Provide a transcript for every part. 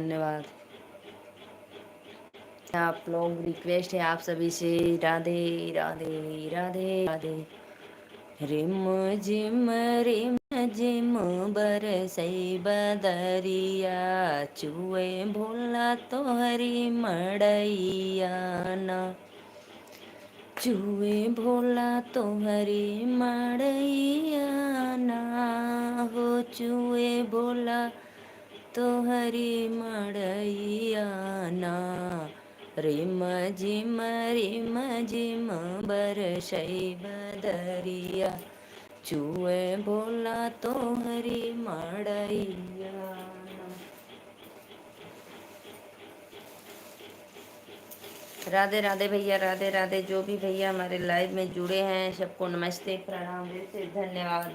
धन्यवाद। आप लोग रिक्वेस्ट है आप सभी से, राधे राधे राधे राधे। रिम झिम बरसई बदरिया, चुए भोला तोहरी मड़ैया ना, चुए भोला तोहरी मड़ैया ना हो, चुए भोला तोहरी मड़ैया ना। रिम झिम बरसई बदरिया, चुए भोला तोहरी मड़ैया ना। राधे राधे भैया, राधे राधे। जो भी भैया हमारे लाइव में जुड़े हैं सबको नमस्ते, प्रणाम, दिल से धन्यवाद।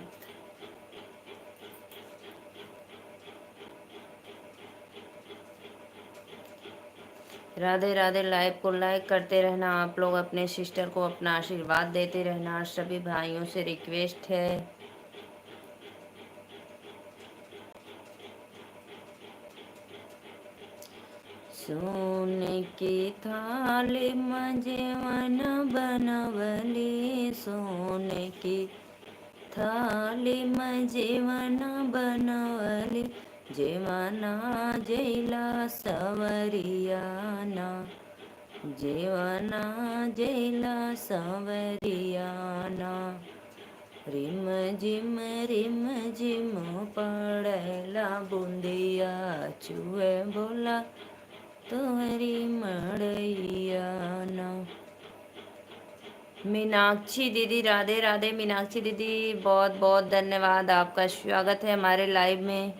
राधे राधे। लाइव को लाइक करते रहना आप लोग, अपने सिस्टर को अपना आशीर्वाद देते रहना, सभी भाइयों से रिक्वेस्ट है। सोने की थाली मजेवन बनवली, सोने की थाली मजेवन बनवली, जेवना जैला सवरियाना, जेवना जैला सवरियाना। रिम झिम पड़ला बूंदिया, चुए बोला तोहरी मड़ैया ना। मीनाक्षी दीदी, राधे राधे। मीनाक्षी दीदी बहुत बहुत धन्यवाद, आपका स्वागत है हमारे लाइव में।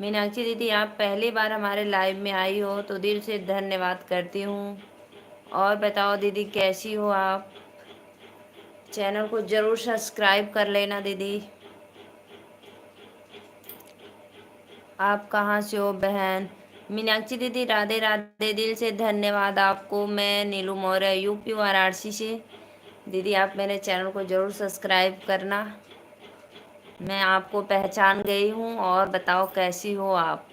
मीनाक्षी दीदी आप पहली बार हमारे लाइव में आई हो तो दिल से धन्यवाद करती हूँ। और बताओ दीदी कैसी हो आप? चैनल को ज़रूर सब्सक्राइब कर लेना दीदी। आप कहाँ से हो बहन? मीनाक्षी दीदी राधे राधे, दिल से धन्यवाद आपको। मैं नीलू मौर्य, यूपी वाराणसी से। दीदी आप मेरे चैनल को ज़रूर सब्सक्राइब करना। मैं आपको पहचान गई हूँ। और बताओ कैसी हो आप?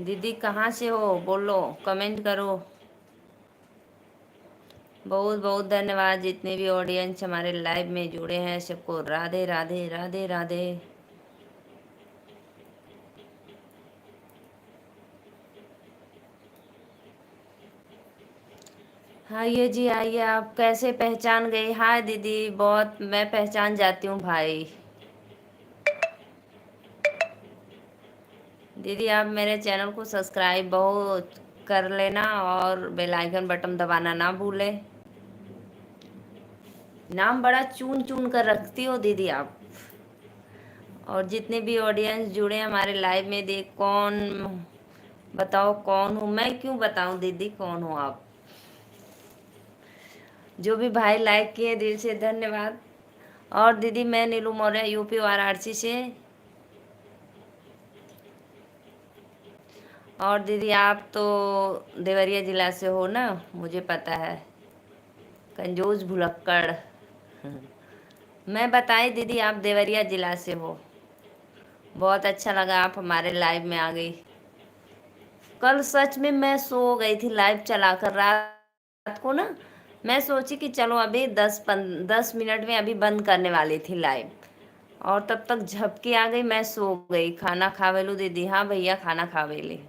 दीदी कहाँ से हो बोलो, कमेंट करो। बहुत बहुत धन्यवाद जितने भी ऑडियंस हमारे लाइव में जुड़े हैं सबको, राधे राधे राधे राधे। आइए जी आइए। आप कैसे पहचान गई? हाँ दीदी, बहुत मैं पहचान जाती हूँ भाई। दीदी आप मेरे चैनल को सब्सक्राइब बहुत कर लेना और बेल आइकन बटन दबाना ना भूलें। नाम बड़ा चुन चुन कर रखती हो दीदी आप। और जितने भी ऑडियंस जुड़े हमारे लाइव में, देख कौन, बताओ कौन हूँ मैं? क्यों बताऊँ दीदी कौन हो आप? जो भी भाई लाइक किए दिल से धन्यवाद। और दीदी मैं नीलू मौर्य, यूपी वाराणसी से। और दीदी आप तो देवरिया जिला से हो ना, मुझे पता है। कंजूस भुलक्कड़। मैं बताई दीदी आप देवरिया जिला से हो। बहुत अच्छा लगा आप हमारे लाइव में आ गई। कल सच में मैं सो गई थी लाइव चलाकर रात को ना। मैं सोची कि चलो अभी 10 मिनट में अभी बंद करने वाली थी लाइव, और तब तक झपकी आ गई, मैं सो गई। खाना खावेलू दीदी? हाँ भैया खाना खावेली।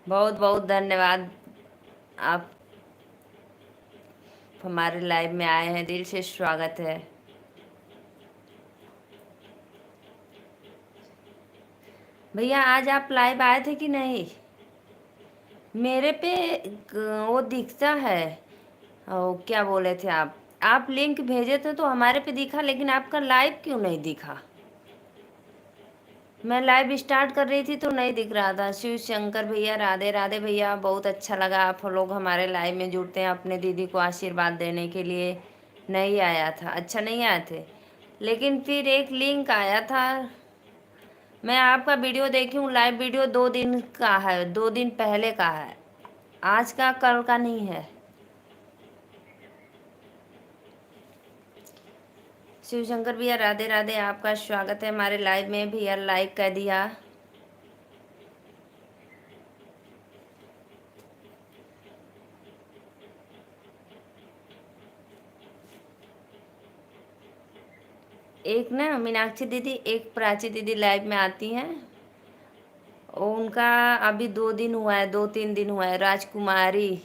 बहुत बहुत धन्यवाद, आप हमारे लाइव में आए हैं, दिल से स्वागत है। भैया आज आप लाइव आए थे कि नहीं? मेरे पे वो दिखता है। ओ, क्या बोले थे आप लिंक भेजे थे तो हमारे पे दिखा, लेकिन आपका लाइव क्यों नहीं दिखा? मैं लाइव स्टार्ट कर रही थी तो नहीं दिख रहा था। शिव शंकर भैया राधे राधे भैया, बहुत अच्छा लगा आप लोग हमारे लाइव में जुड़ते हैं अपने दीदी को आशीर्वाद देने के लिए। नहीं आया था? अच्छा नहीं आए थे, लेकिन फिर एक लिंक आया था। मैं आपका वीडियो देखी हूँ, लाइव वीडियो 2 दिन का है, 2 दिन पहले का है, आज का कल का नहीं है। शिवशंकर भैया राधे राधे, आपका स्वागत है हमारे लाइव में। भैया लाइक कर दिया। एक ना मीनाक्षी दीदी, एक प्राची दीदी लाइव में आती हैं, उनका अभी 2 दिन हुआ है, 2-3 दिन हुआ है। राजकुमारी,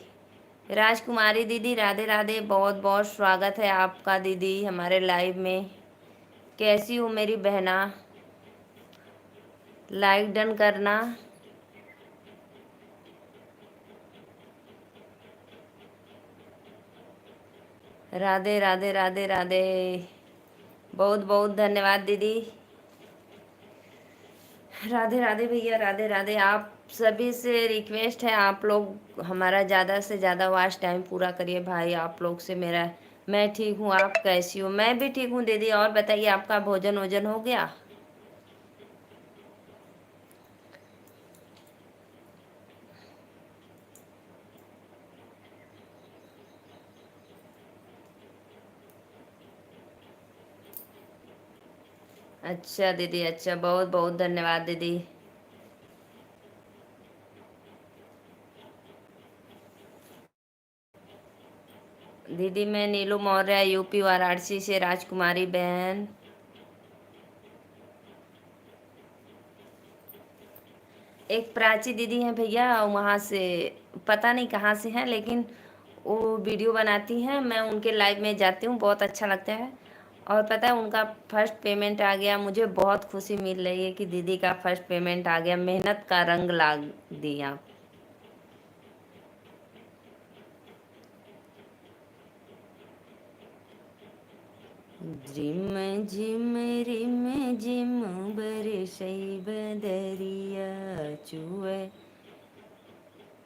राजकुमारी दीदी राधे राधे, बहुत बहुत स्वागत है आपका दीदी हमारे लाइव में। कैसी हो मेरी बहना? लाइक डन करना। राधे राधे राधे राधे, बहुत बहुत धन्यवाद दीदी। राधे राधे भैया राधे राधे। आप सभी से रिक्वेस्ट है, आप लोग हमारा ज़्यादा से ज़्यादा वॉच टाइम पूरा करिए भाई। आप लोग से मेरा, मैं ठीक हूँ, आप कैसी हो? मैं भी ठीक हूँ दीदी। और बताइए, आपका भोजन वोजन हो गया? अच्छा दीदी, अच्छा, बहुत बहुत धन्यवाद दीदी। दीदी मैं नीलू मौर्य, यूपी वाराणसी से। राजकुमारी बहन, एक प्राची दीदी हैं भैया, वहाँ से, पता नहीं कहाँ से हैं, लेकिन वो वीडियो बनाती हैं, मैं उनके लाइव में जाती हूँ, बहुत अच्छा लगता है। और पता है, उनका फर्स्ट पेमेंट आ गया। मुझे बहुत खुशी मिल रही है कि दीदी का फर्स्ट पेमेंट आ गया। मेहनत का रंग ला दी आप। झिम झिम रिम झिम बरसई बदरिया चुए।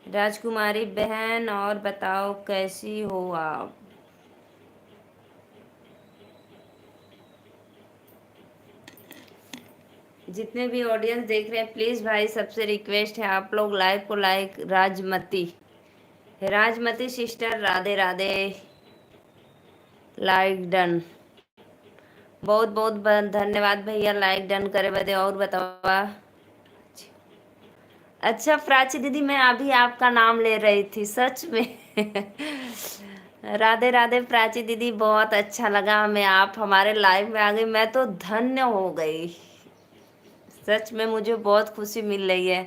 राजकुमारी बहन, और बताओ कैसी हो आप? जितने भी ऑडियंस देख रहे हैं, प्लीज़ भाई सबसे रिक्वेस्ट है, आप लोग लाइव को like. Rajmati, Rajmati sister Radhe Radhe, like done. बहुत बहुत धन्यवाद भैया लाइक डन करे बदे। और बताओ। अच्छा प्राची दीदी, मैं अभी आपका नाम ले रही थी सच में। राधे राधे प्राची दीदी, बहुत अच्छा लगा हमें, आप हमारे लाइव में आ गई, मैं तो धन्य हो गई। सच में मुझे बहुत खुशी मिल रही है।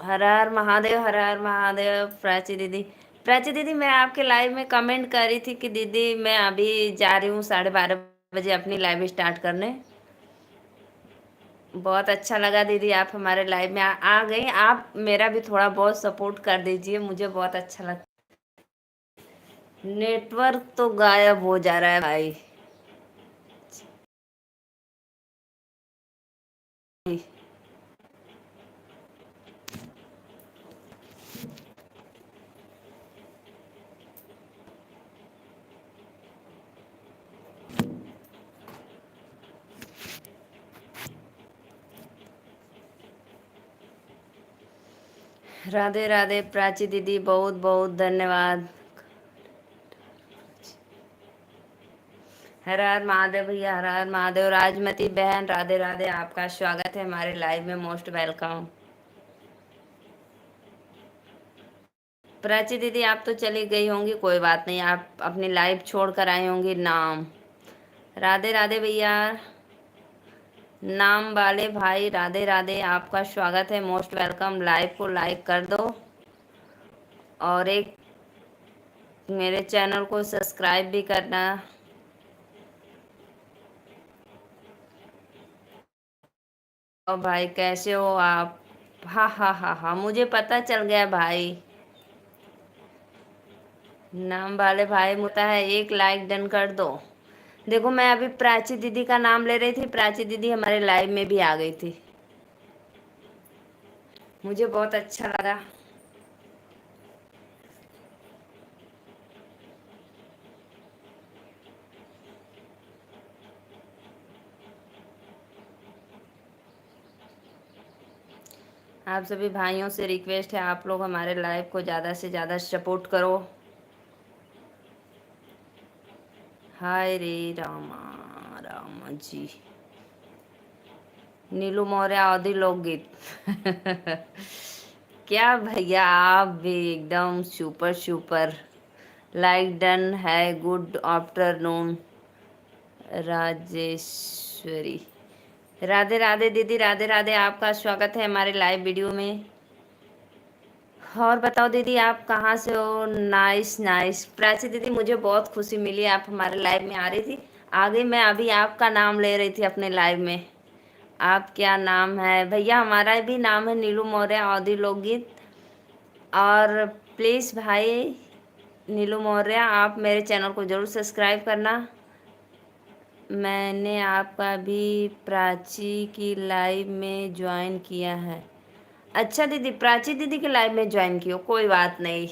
हर हर महादेव, हर हर महादेव। प्राची दीदी, प्राची दीदी, मैं आपके लाइव में कमेंट कर रही थी कि दीदी मैं अभी जा रही हूँ 12:30 बजे अपनी लाइव स्टार्ट करने। बहुत अच्छा लगा दीदी, आप हमारे लाइव में आ गई। आप मेरा भी थोड़ा बहुत सपोर्ट कर दीजिए, मुझे बहुत अच्छा लगता। नेटवर्क तो गायब हो जा रहा है भाई। राधे राधे प्राची दीदी, बहुत बहुत धन्यवाद। हर हर महादेव भैया, हर हर महादेव। राजमती बहन राधे राधे, आपका स्वागत है हमारे लाइव में, मोस्ट वेलकम। प्राची दीदी आप तो चली गई होंगी, कोई बात नहीं, आप अपनी लाइव छोड़ कर आई होंगी नाम। राधे राधे भैया, नाम वाले भाई राधे राधे, आपका स्वागत है, मोस्ट वेलकम। लाइव को लाइक कर दो और एक मेरे चैनल को सब्सक्राइब भी करना। और भाई कैसे हो आप? हाँ हाँ हाँ हाँ, मुझे पता चल गया भाई। नाम वाले भाई मुता है, एक लाइक डन कर दो। देखो मैं अभी प्राची दीदी का नाम ले रही थी, प्राची दीदी हमारे लाइव में भी आ गई थी, मुझे बहुत अच्छा लगा। आप सभी भाइयों से रिक्वेस्ट है, आप लोग हमारे लाइव को ज़्यादा से ज़्यादा सपोर्ट करो। हाय रे रामा, रामा जी। नीलू मौर्य आदि लोकगीत। क्या भैया, आप भी एकदम सुपर सुपर। लाइक डन है। Good afternoon Rajeshwari. राधे राधे दीदी, राधे राधे। आपका स्वागत है हमारे लाइव वीडियो में। और बताओ दीदी, आप कहाँ से हो? Nice nice. प्राची दीदी, मुझे बहुत खुशी मिली आप हमारे लाइव में आ रही थी। आगे मैं अभी आपका नाम ले रही थी अपने लाइव में। आप क्या नाम है भैया? हमारा भी नाम है नीलू मौर्य ऑडी लोकगीत। और प्लीज़ भाई नीलू मौर्य, आप मेरे चैनल को ज़रूर सब्सक्राइब करना। मैंने आपका भी प्राची की लाइव में ज्वाइन किया है। अच्छा दीदी, प्राची दीदी के लाइव में ज्वाइन की हो, कोई बात नहीं।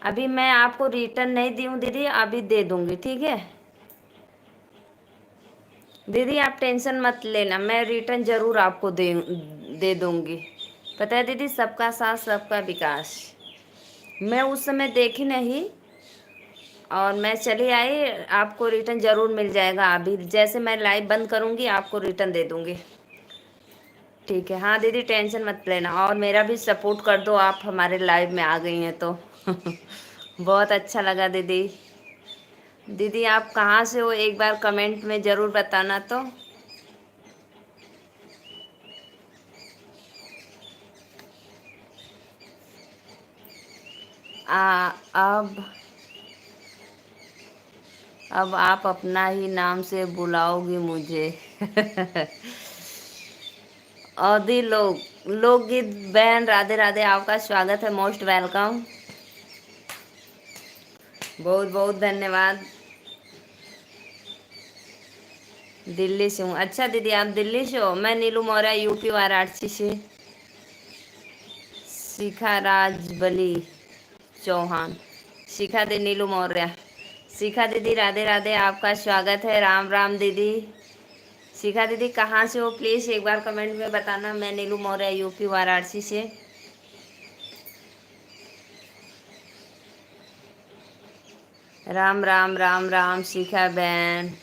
अभी मैं आपको रिटर्न नहीं दी हूँ दीदी, अभी दे दूँगी, ठीक है दीदी, आप टेंशन मत लेना, मैं रिटर्न ज़रूर आपको दे दूँगी। पता है दीदी, सबका साथ सबका विकास। मैं उस समय देखी नहीं और मैं चली आई। आपको रिटर्न ज़रूर मिल जाएगा। अभी जैसे मैं लाइव बंद करूँगी आपको रिटर्न दे दूँगी, ठीक है। हाँ दीदी, टेंशन मत लेना। और मेरा भी सपोर्ट कर दो, आप हमारे लाइव में आ गई हैं तो। बहुत अच्छा लगा दीदी। दीदी आप कहाँ से हो, एक बार कमेंट में ज़रूर बताना तो। अब आप अपना ही नाम से बुलाओगी मुझे। औदी लोकगीत बहन, राधे राधे। आपका स्वागत है, मोस्ट वेलकम। बहुत बहुत धन्यवाद। दिल्ली से हूँ। अच्छा दीदी, आप दिल्ली से हो? मैं नीलू मौर्य यूपी वाराणसी से। शिखा राजबली चौहान। शिखा दी नीलू मौर्य। शिखा दीदी, राधे राधे। आपका स्वागत है। राम राम दीदी। शिखा दीदी कहाँ से हो, प्लीज़ एक बार कमेंट में बताना। मैं नीलू मौर्य यूपी वाराणसी से। राम राम राम राम शिखा बहन।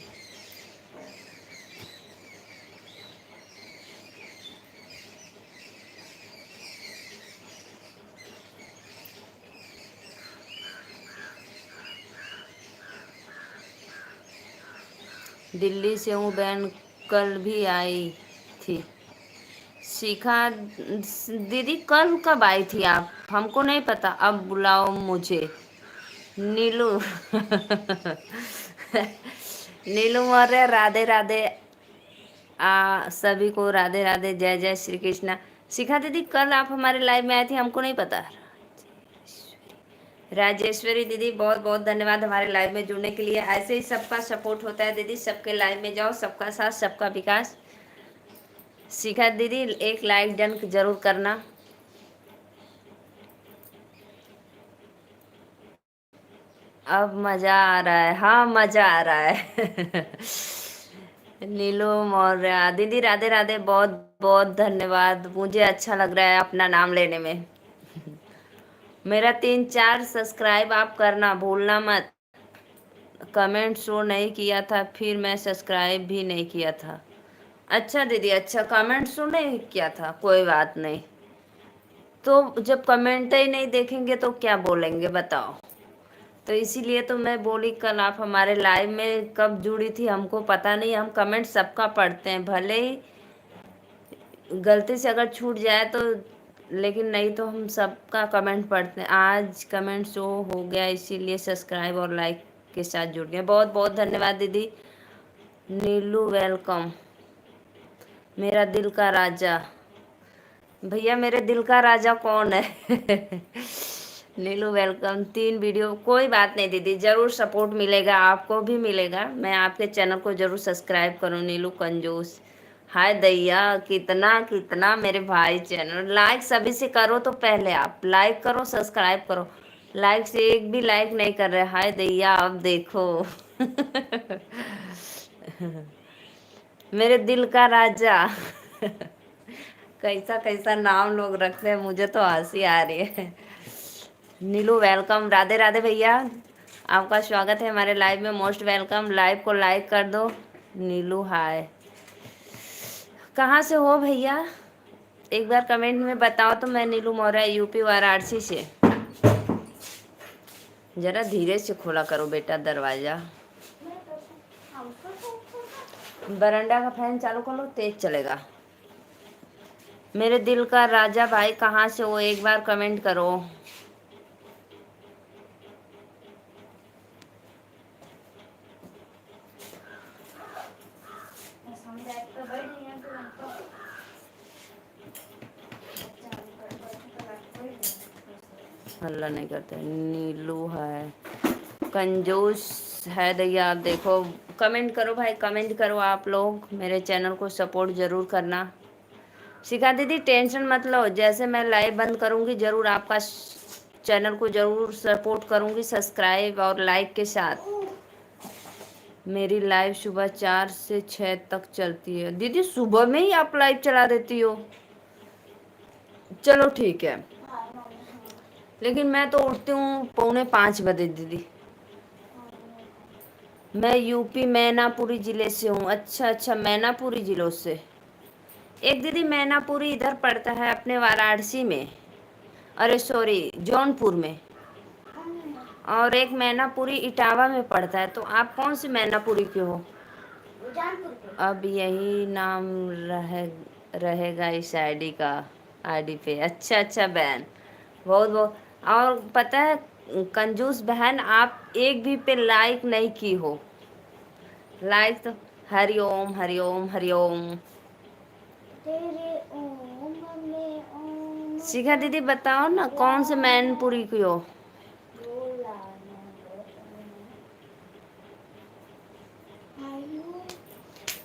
दिल्ली से हूँ बहन, कल भी आई थी। शिखा दीदी, कल कब आई थी आप? हमको नहीं पता, अब बुलाओ मुझे। नीलू। नीलू मौर्य, राधे राधे। सभी को राधे राधे, जय जय श्री कृष्णा। शिखा दीदी, कल आप हमारे लाइव में आए थे, हमको नहीं पता। राजेश्वरी दीदी, बहुत बहुत धन्यवाद हमारे लाइव में जुड़ने के लिए। ऐसे ही सबका सपोर्ट होता है दीदी, सबके लाइव में जाओ, सबका साथ सबका विकास। शिखा दीदी, एक लाइक डन जरूर करना। अब मज़ा आ रहा है, हाँ मज़ा आ रहा है। नीलू मौर्य दीदी, राधे राधे। बहुत बहुत धन्यवाद, मुझे अच्छा लग रहा है अपना नाम लेने में। मेरा 3-4 सब्सक्राइब आप करना भूलना मत। कमेंट शो नहीं किया था, फिर मैं सब्सक्राइब भी नहीं किया था। अच्छा दीदी, अच्छा कमेंट शो नहीं किया था, कोई बात नहीं। तो जब कमेंट ही नहीं देखेंगे तो क्या बोलेंगे बताओ। तो इसीलिए तो मैं बोली, कल आप हमारे लाइव में कब जुड़ी थी हमको पता नहीं। हम कमेंट सबका पढ़ते हैं, भले ही गलती से अगर छूट जाए तो, लेकिन नहीं तो हम सबका कमेंट पढ़ते हैं। आज कमेंट शो हो गया, इसीलिए सब्सक्राइब और लाइक के साथ जुड़ गए। बहुत बहुत धन्यवाद दीदी। नीलू वेलकम। मेरा दिल का राजा। भैया मेरे दिल का राजा कौन है? नीलू वेलकम। 3 वीडियो, कोई बात नहीं दीदी, ज़रूर सपोर्ट मिलेगा, आपको भी मिलेगा। मैं आपके चैनल को ज़रूर सब्सक्राइब करूँ। नीलू कंजूस। हाय दैया, कितना कितना मेरे भाई चैनल लाइक सभी से करो। तो पहले आप लाइक करो, सब्सक्राइब करो। लाइक से एक भी लाइक नहीं कर रहे। हाय दैया, अब देखो। मेरे दिल का राजा। कैसा कैसा नाम लोग रखते हैं, मुझे तो हंसी आ रही है। नीलू वेलकम, राधे राधे भैया। आपका स्वागत है हमारे लाइव में, मोस्ट वेलकम। लाइव को लाइक कर दो। नीलू हाय, कहाँ से हो भैया? एक बार कमेंट में बताओ तो। मैं नीलू मौर्य, यूपी वाराणसी से। जरा धीरे से खोला करो बेटा दरवाज़ा। बरंडा का फैन चालू कर लो, तेज चलेगा। मेरे दिल का राजा भाई कहाँ से हो, एक बार कमेंट करो। हल्ला नहीं करते। नीलू है, कंजूस है दैया। आप देखो, कमेंट करो भाई, कमेंट करो। आप लोग मेरे चैनल को सपोर्ट ज़रूर करना। शिखा दीदी टेंशन मत लो, जैसे मैं लाइव बंद करूँगी ज़रूर आपका चैनल को ज़रूर सपोर्ट करूँगी, सब्सक्राइब और लाइक के साथ। मेरी लाइव सुबह 4 से 6 तक चलती है। दीदी सुबह में ही आप लाइव चला देती हो? चलो ठीक है, लेकिन मैं तो उठती हूँ 4:45 बजे दीदी। मैं यूपी मैनापुरी ज़िले से हूँ। अच्छा अच्छा, मैनापुरी ज़िलों से। एक दीदी मैनापुरी इधर पड़ता है अपने वाराणसी में, अरे सॉरी जौनपुर में, और एक मैनापुरी इटावा में पड़ता है। तो आप कौन सी मैनापुरी के हो? अब यही नाम रहेगा इस आईडी का, आईडी पे। अच्छा अच्छा बहन, बहुत बहुत। और पता है कंजूस बहन, आप एक भी पे लाइक नहीं की हो। लाइक तो हरिओम हरिओम हरिओम। शिखा दीदी बताओ ना कौन से मैनपुरी की हो?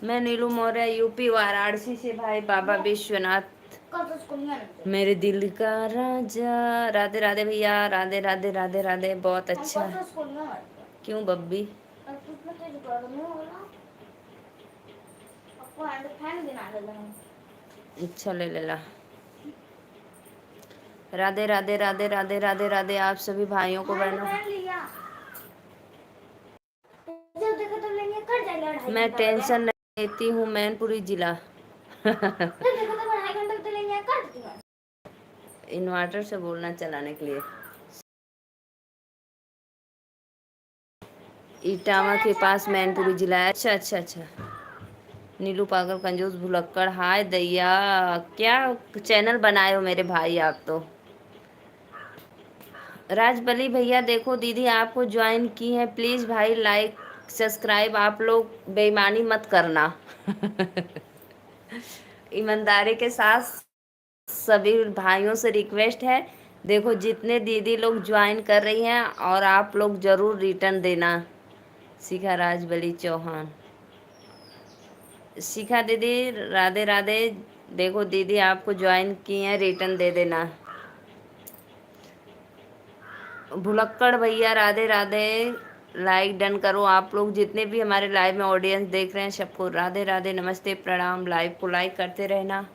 मैं नीलू मौर्य, यूपी वाराणसी से भाई। बाबा विश्वनाथ मेरे दिल का राजा। राधे राधे भैया, राधे राधे राधे राधे। बहुत अच्छा। क्यों बब्बी? अच्छा ले ला। राधे राधे राधे राधे राधे राधे आप सभी भाइयों को बहनों। मैं टेंशन नहीं लेती हूँ, मैनपुरी जिला। इन्वर्टर से बोलना चलाने के लिए। इटावा के पास मैनपुरी जिला है। अच्छा अच्छा अच्छा। नीलू पागल कंजूस भुलक्कड़, हाय दैया, क्या चैनल बनाए हो मेरे भाई आप तो। राजबली भैया देखो दीदी आपको ज्वाइन की है, प्लीज़ भाई लाइक सब्सक्राइब। आप लोग बेईमानी मत करना। ईमानदारी के साथ सभी भाइयों से रिक्वेस्ट है। देखो जितने दीदी लोग ज्वाइन कर रही हैं, और आप लोग ज़रूर रिटर्न देना। शिखा राजबली चौहान, शिखा दीदी राधे राधे। देखो दीदी आपको ज्वाइन की हैं, रिटर्न दे देना। भुलक्कड़ भैया राधे राधे, लाइक डन करो। आप लोग जितने भी हमारे लाइव में ऑडियंस देख रहे हैं सबको राधे राधे, नमस्ते, प्रणाम। लाइव को लाइक करते रहना।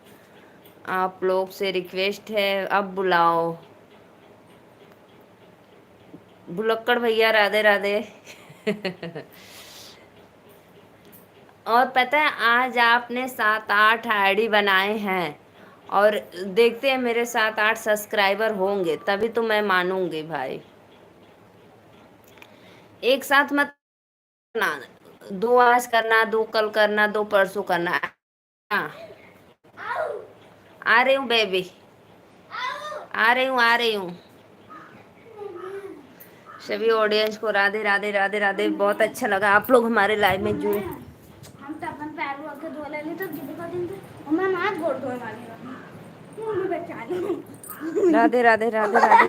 आप लोग से रिक्वेस्ट है, अब बुलाओ। भुलक्कड़ भैया राधे राधे। और पता है आज आपने 7-8 आईडी बनाए हैं, और देखते हैं मेरे 7-8 सब्सक्राइबर होंगे तभी तो मैं मानूंगी भाई। एक साथ मत करना, 2 आज करना, 2 कल करना, 2 परसों करना। हाँ, आ रही हूँ बेबी, आ रही हूँ, आ रही हूँ। सभी ऑडियंस को राधे राधे राधे राधे। बहुत अच्छा लगा आप लोग हमारे लाइव में जुड़े। हम तो अपन पैर रख के धो लेनी तो दीदी का दिन और मैं हाथ गोड़ धोए वाली राधे राधे राधे राधे।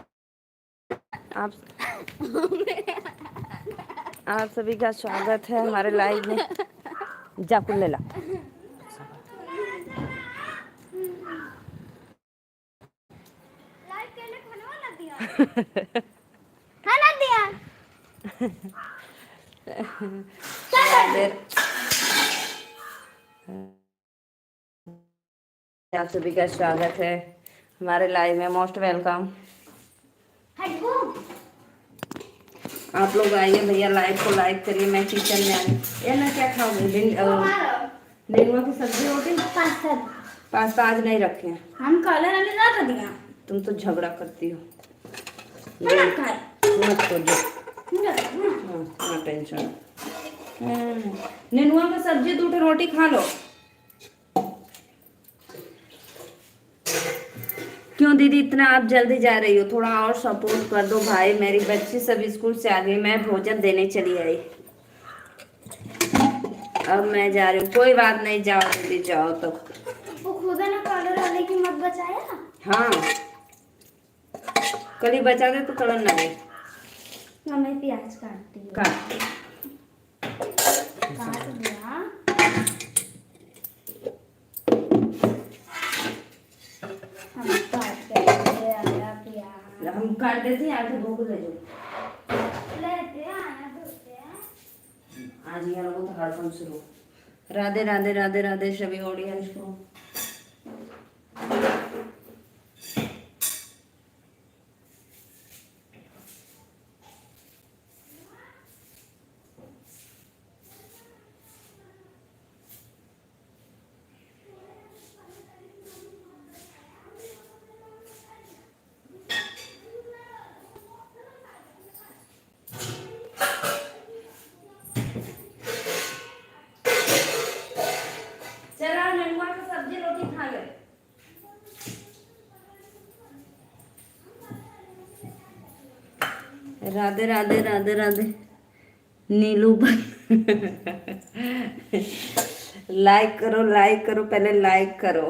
आप सभी का स्वागत है हमारे लाइव में। जा कुल ले ला। खाना दिया। आप सभी का स्वागत है हमारे लाइव में, मोस्ट वेलकम। आप लोग आइए भैया, लाइव को लाइक करिए। मैं किचन में आ गई। ये ना क्या खाओगे? नेनुआ की सब्जी रोटी? पास्ता। पास्ता आज नहीं रखे हैं हम, कलर वाले ना कर दिया। तुम तो झगड़ा करती हो। मत करो। हाँ टेंशन। नेनुआ का सब्जी 2 रोटी खा लो। क्यों दीदी इतना आप जल्दी जा रही हो? थोड़ा और सपोर्ट कर दो भाई। मेरी बच्ची सब स्कूल से आ गई, मैं भोजन देने चली आई। अब मैं जा रही हूँ। कोई बात नहीं, जाओ दीदी जाओ। तो वो खुदा ना कॉलर वाले की मत बचाया। हाँ कल ही बचा दे तो कलर ना गई। मैं प्याज काटती हूँ। काट दिया। हम काट देते हैं। आगे भोग ले जाओ। आज यार वो तो हड़कम शुरू। राधे राधे राधे राधे सभी ऑडियंस को। राधे राधे राधे राधे नीलू लाइक करो, लाइक करो, पहले लाइक करो।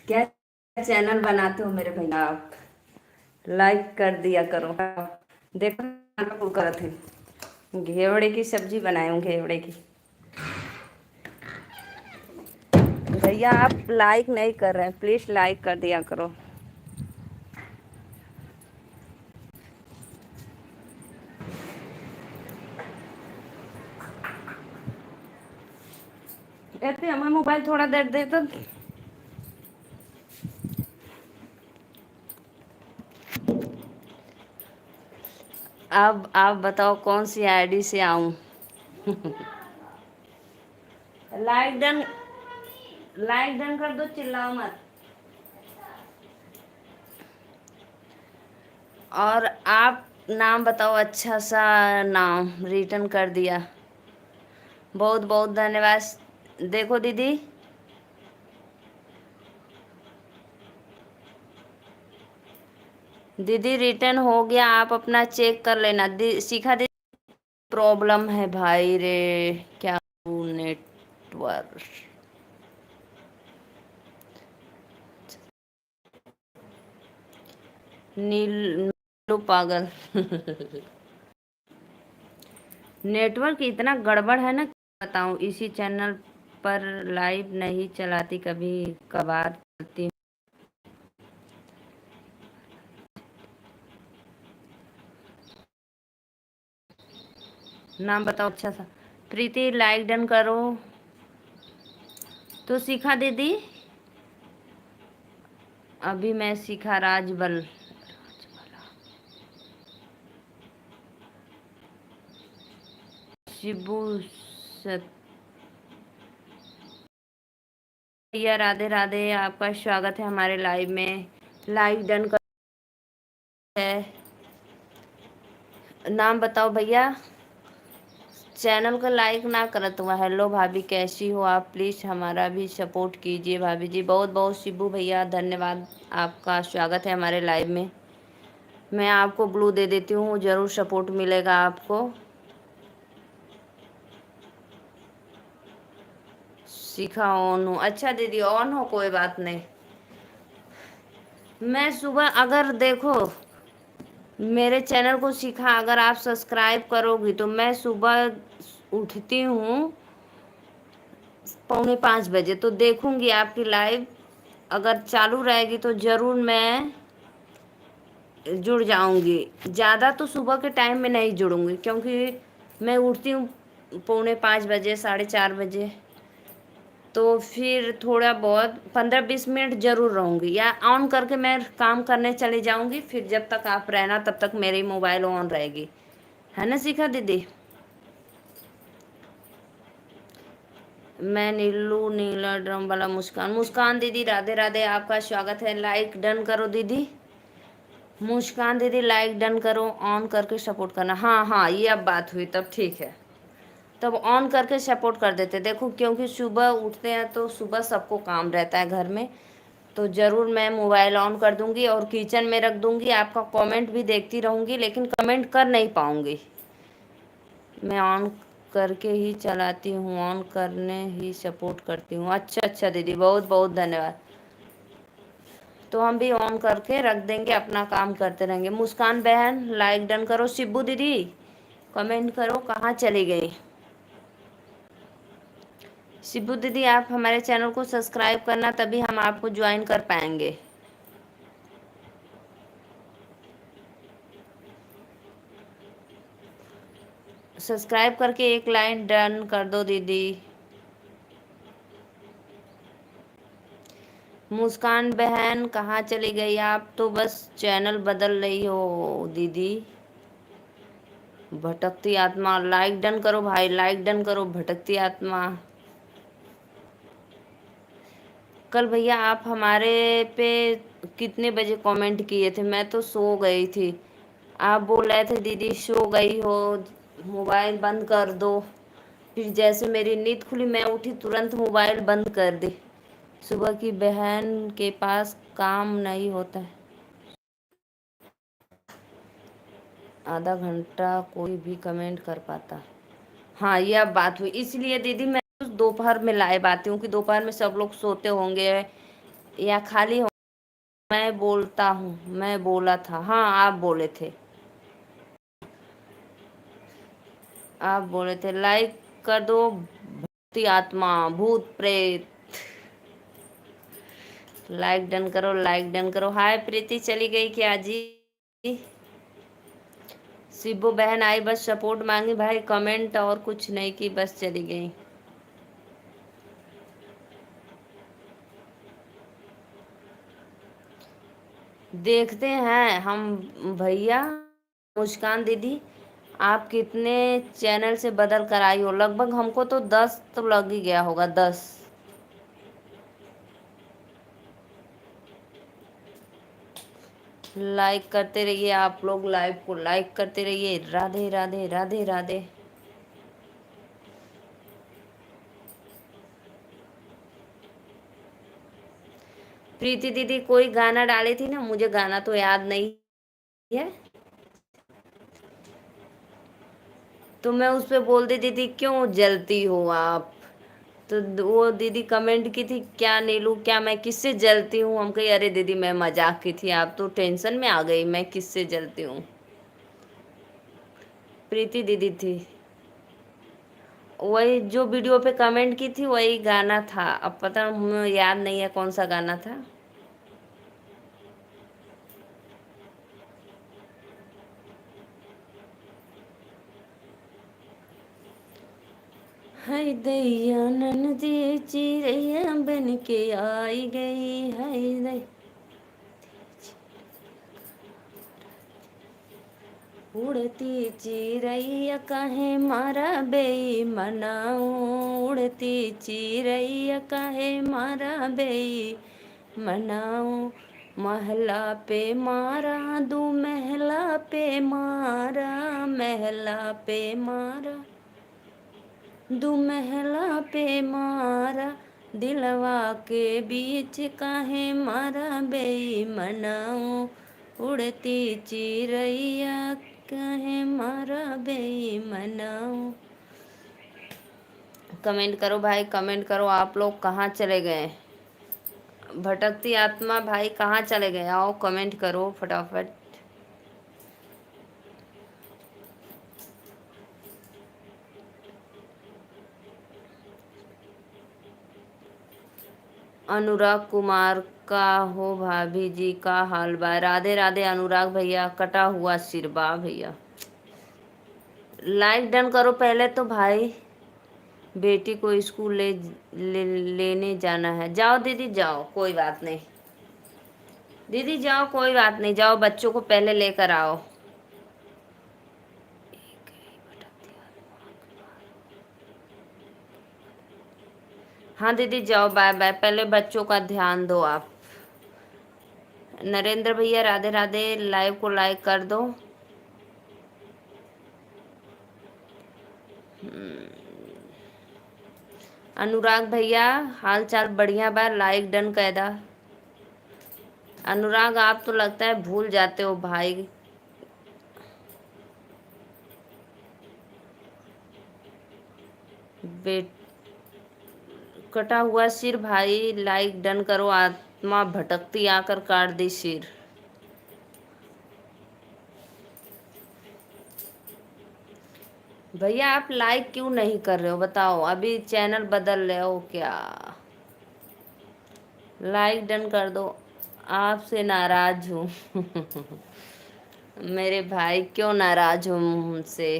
क्या चैनल बनाते हो मेरे भैया आप? लाइक कर दिया करो। देखो कर थे घेवड़े की सब्जी बनाए हूँ, घेवड़े की। भैया आप लाइक नहीं कर रहे हैं, प्लीज लाइक कर दिया करो। ऐसे हमें मोबाइल थोड़ा देर दे तो। अब आप बताओ कौन सी आईडी से आऊं? लाइक डन, लाइक डन कर दो, चिल्लाओ मत। और आप नाम बताओ, अच्छा सा नाम रिटर्न कर दिया। बहुत बहुत धन्यवाद। देखो दीदी, दीदी रिटर्न हो गया, आप अपना चेक कर लेना। सीखा दीदी। प्रॉब्लम है भाई रे, क्या नेटवर्क। नीलू पागल। नेटवर्क इतना गड़बड़ है ना, बताऊं। इसी चैनल पर लाइव नहीं चलाती, कभी कभार चलती हूँ। नाम बताओ अच्छा सा। प्रीति लाइक डन करो। तो सीखा दीदी, अभी मैं सीखा राजबल। शिबू भैया राधे राधे, आपका स्वागत है हमारे लाइव में। लाइक डन कर है। नाम बताओ भैया। चैनल को लाइक ना करत हुआ। हेलो भाभी, कैसी हो आप? प्लीज़ हमारा भी सपोर्ट कीजिए भाभी जी। बहुत बहुत शिबू भैया धन्यवाद, आपका स्वागत है हमारे लाइव में। मैं आपको ब्लू दे देती हूँ, ज़रूर सपोर्ट मिलेगा आपको। सीखा ऑन हो? अच्छा दीदी ऑन हो, कोई बात नहीं। मैं सुबह अगर देखो मेरे चैनल को सीखा, अगर आप सब्सक्राइब करोगी तो मैं सुबह उठती हूँ 4:45 बजे, तो देखूंगी आपकी लाइव। अगर चालू रहेगी तो ज़रूर मैं जुड़ जाऊंगी। ज़्यादा तो सुबह के टाइम में नहीं जुड़ूंगी, क्योंकि मैं उठती हूँ 4:45 4:30 तो फिर थोड़ा बहुत 15-20 मिनट ज़रूर रहूँगी, या ऑन करके मैं काम करने चली जाऊँगी, फिर जब तक आप रहना तब तक मेरी मोबाइल ऑन रहेगी, है ना शिखा दीदी। मैं नीलू नीला ड्रम वाला मुस्कान। मुस्कान दीदी राधे राधे, आपका स्वागत है। लाइक डन करो दीदी। मुस्कान दीदी लाइक डन करो, ऑन करके सपोर्ट करना। हाँ हाँ, ये अब बात हुई, तब ठीक है, तब ऑन करके सपोर्ट कर देते। देखो क्योंकि सुबह उठते हैं तो सुबह सबको काम रहता है घर में, तो ज़रूर मैं मोबाइल ऑन कर दूंगी और किचन में रख दूंगी। आपका कमेंट भी देखती रहूंगी, लेकिन कमेंट कर नहीं पाऊंगी। मैं ऑन करके ही चलाती हूँ, ऑन करने ही सपोर्ट करती हूँ। अच्छा अच्छा दीदी, बहुत बहुत धन्यवाद। तो हम भी ऑन करके रख देंगे, अपना काम करते रहेंगे। मुस्कान बहन लाइक डन करो। शिब्बू दीदी कमेंट करो, कहाँ चली गई। शिब्बू दीदी आप हमारे चैनल को सब्सक्राइब करना, तभी हम आपको ज्वाइन कर पाएंगे। सब्सक्राइब करके एक लाइन डन कर दो दीदी। मुस्कान बहन कहाँ चली गई आप, तो बस चैनल बदल रही हो दीदी। भटकती आत्मा लाइक डन करो भाई, लाइक डन करो। भटकती आत्मा कल भैया आप हमारे पे कितने बजे कमेंट किए थे? मैं तो सो गई थी। आप बोल रहे थे दीदी सो गई हो, मोबाइल बंद कर दो। फिर जैसे मेरी नींद खुली, मैं उठी तुरंत मोबाइल बंद कर दी। सुबह की बहन के पास काम नहीं होता है, आधा घंटा कोई भी कमेंट कर पाता। हाँ ये अब बात हुई, इसलिए दीदी मैं दोपहर में लाइव आती हूँ कि दोपहर में सब लोग सोते होंगे या खाली हो। मैं बोलता हूँ, मैं बोला था। हाँ आप बोले थे, आप बोले थे लाइक कर दो। भक्ति आत्मा भूत प्रेत लाइक डन करो, लाइक डन करो। हाय प्रीति चली गई क्या जी? शिबू बहन आई, बस सपोर्ट मांगी भाई, कमेंट और कुछ नहीं की, बस चली गई। देखते हैं हम भैया। मुस्कान दीदी आप कितने चैनल से बदल कर आई हो? लगभग हमको तो 10 तो लग ही गया होगा, 10। लाइक करते रहिए आप लोग, लाइव को लाइक करते रहिए। राधे राधे राधे राधे। प्रीति दीदी कोई गाना डाली थी ना, मुझे गाना तो याद नहीं है, तो मैं उस पे बोल देती थी क्यों जलती हो आप। तो वो दीदी कमेंट की थी क्या नीलू, क्या मैं किससे जलती हूँ? हम कही अरे दीदी मैं मजाक की थी, आप तो टेंशन में आ गई, मैं किससे जलती हूँ। प्रीति दीदी थी, वही जो वीडियो पे कमेंट की थी वही गाना था। अब पता मुझे याद नहीं है कौन सा गाना था। हाय दैया ननदी चिड़ैया बन के आई गई, हाय दैया उड़ती चिड़ैया काहे मारा बेईमानाओ, उड़ती चिड़ैया काहे मारा बेईमानाओ। महला पे मारा दू महला पे मारा, महला पे मारा दू महला पे मारा। दिलवा के बीच काहे मारा बेईमानाओ, उड़ती चिड़ैया काहे मारा बेईमानाओ। कमेंट करो भाई, कमेंट करो। आप लोग कहाँ चले गए? भटकती आत्मा भाई कहाँ चले गए? आओ कमेंट करो फटाफट। अनुराग कुमार का हो भाभी जी का हाल बा? राधे राधे अनुराग भैया, कटा हुआ सिर बा भैया। लाइक डन करो पहले तो भाई। बेटी को स्कूल लेने जाना है। जाओ दीदी जाओ, कोई बात नहीं। दीदी जाओ, कोई बात नहीं, जाओ बच्चों को पहले लेकर आओ। हाँ दीदी जाओ, बाय बाय। पहले बच्चों का ध्यान दो आप। नरेंद्र भैया राधे राधे, लाइव को लाइक कर दो। अनुराग भैया हाल चाल बढ़िया बा, लाइक डन कर दा। अनुराग आप तो लगता है भूल जाते हो भाई। बेट कटा हुआ सिर भाई, लाइक डन करो। आत्मा भटकती आकर काट दी सिर। भैया आप लाइक क्यों नहीं कर रहे हो बताओ? अभी चैनल बदल रहे हो क्या? लाइक डन कर दो। आपसे नाराज हूँ। मेरे भाई क्यों नाराज हो मुझसे?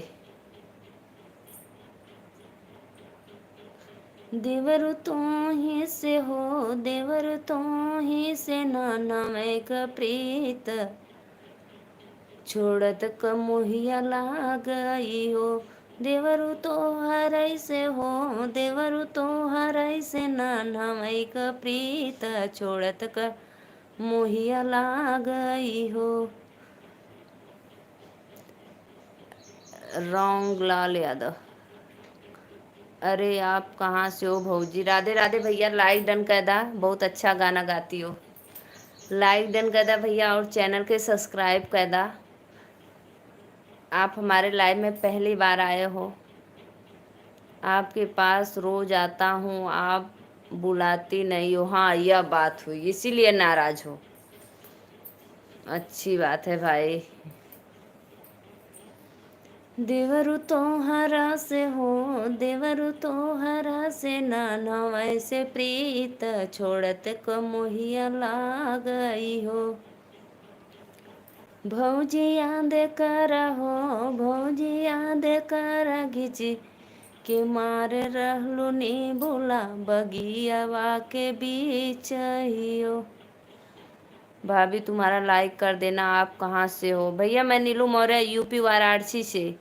देवर तू ही से हो, देवर तू ही से नाना मैं का प्रीत, छोड़त क मोहिया लागई हो। देवरु तो हरई से हो, देवरु तो हरई से नाना मैं का प्रीत, छोड़त क मोहिया लागई हो। रॉन्ग लाल यादव। अरे आप कहाँ से हो भौजी? राधे राधे भैया, लाइक डन कर दा। बहुत अच्छा गाना गाती हो। लाइक डन कर दा भैया, और चैनल के सब्सक्राइब कर दा। आप हमारे लाइव में पहली बार आए हो। आपके पास रोज आता हूँ, आप बुलाती नहीं हो। हाँ यह बात हुई, इसीलिए नाराज हो। अच्छी बात है भाई। देवरु तोहरा से हो, देवरु तोहरा से नाना वैसे प्रीत, छोड़त को मोहिया लागई हो। भौजी याद कर हो, भौजी याद कर घिची के मार रहलू नी बोला बगियावा के बीच हियो। भाभी तुम्हारा लाइक कर देना। आप कहाँ से हो? भैया मैं नीलू मौर्य, यूपी वाराणसी से।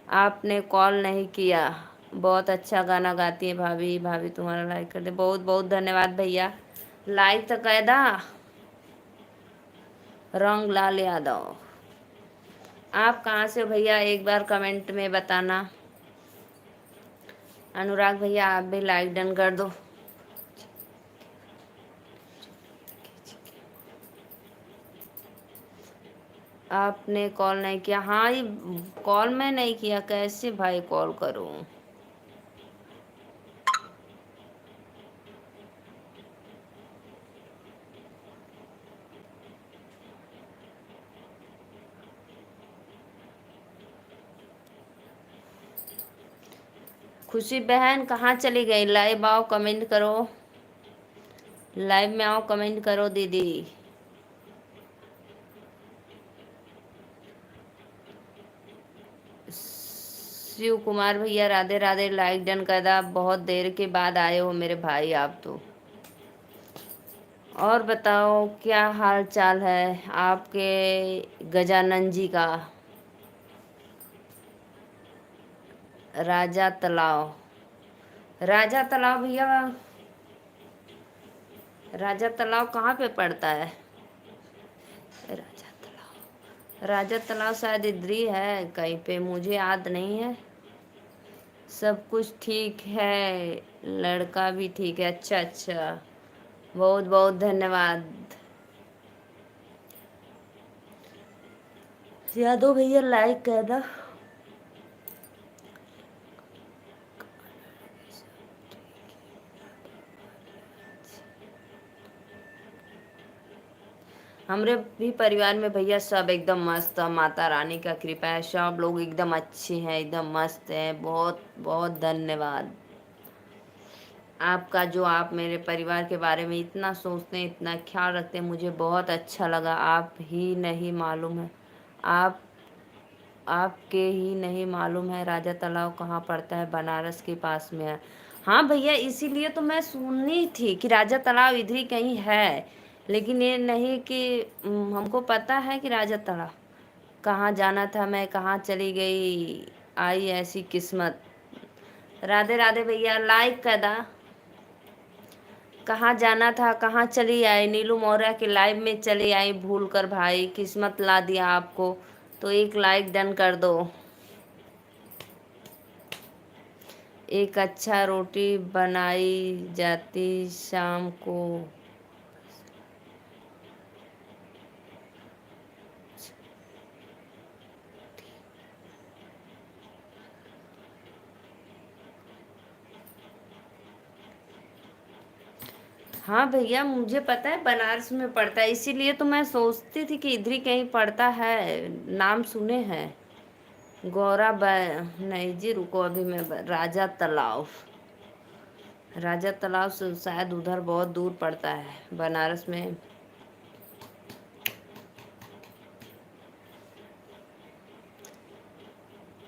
आपने कॉल नहीं किया। बहुत अच्छा गाना गाती है भाभी। भाभी तुम्हारा लाइक कर दे। बहुत बहुत धन्यवाद भैया। लाइक तो कह दा। रंग लाल यादव। आप कहाँ से हो भैया? एक बार कमेंट में बताना। अनुराग भैया आप भी लाइक डन कर दो। आपने कॉल नहीं किया। हाँ ये कॉल मैं नहीं किया, कैसे भाई कॉल करूँ? खुशी बहन कहाँ चली गई? लाइव आओ, कमेंट करो। लाइव में आओ, कमेंट करो दीदी। शिव कुमार भैया राधे राधे, लाइक डन कर दा। बहुत देर के बाद आए हो मेरे भाई आप तो। और बताओ क्या हाल चाल है आपके गजानन जी का? राजा तालाब। राजा तालाब भैया, राजा तालाब कहाँ पे पड़ता है? राजा तालाब, राजा तालाब शायद इधर ही है कहीं पे, मुझे याद नहीं है। सब कुछ ठीक है, लड़का भी ठीक है। अच्छा अच्छा, बहुत बहुत धन्यवाद। यादव भैया लाइक कर दो। हमरे भी परिवार में भैया सब एकदम मस्त है। माता रानी का कृपा है, सब लोग एकदम अच्छे हैं, एकदम मस्त हैं। बहुत बहुत धन्यवाद आपका, जो आप मेरे परिवार के बारे में इतना सोचते हैं, इतना ख्याल रखते हैं। मुझे बहुत अच्छा लगा। आप ही नहीं मालूम है, आप आपके ही नहीं मालूम है राजा तालाब कहाँ पड़ता है? बनारस के पास में है। हाँ भैया, इसीलिए तो मैं सुनी थी कि राजा तालाब इधर ही कहीं है, लेकिन ये नहीं कि हमको पता है कि राजा तालाब कहाँ जाना था, मैं कहाँ चली गई, आई ऐसी किस्मत। राधे राधे भैया, लाइक कर दा। कहाँ जाना था, कहाँ चली आई, नीलू मौर्य के लाइव में चली आई भूल कर भाई, किस्मत ला दिया आपको, तो एक लाइक डन कर दो। एक अच्छा रोटी बनाई जाती शाम को। हाँ भैया, मुझे पता है बनारस में पड़ता है, इसीलिए तो मैं सोचती थी कि इधर ही कहीं पड़ता है, नाम सुने हैं। गौरा नहीं जी, रुको अभी मैं राजा तालाब, राजा तालाब से शायद उधर बहुत दूर पड़ता है बनारस में।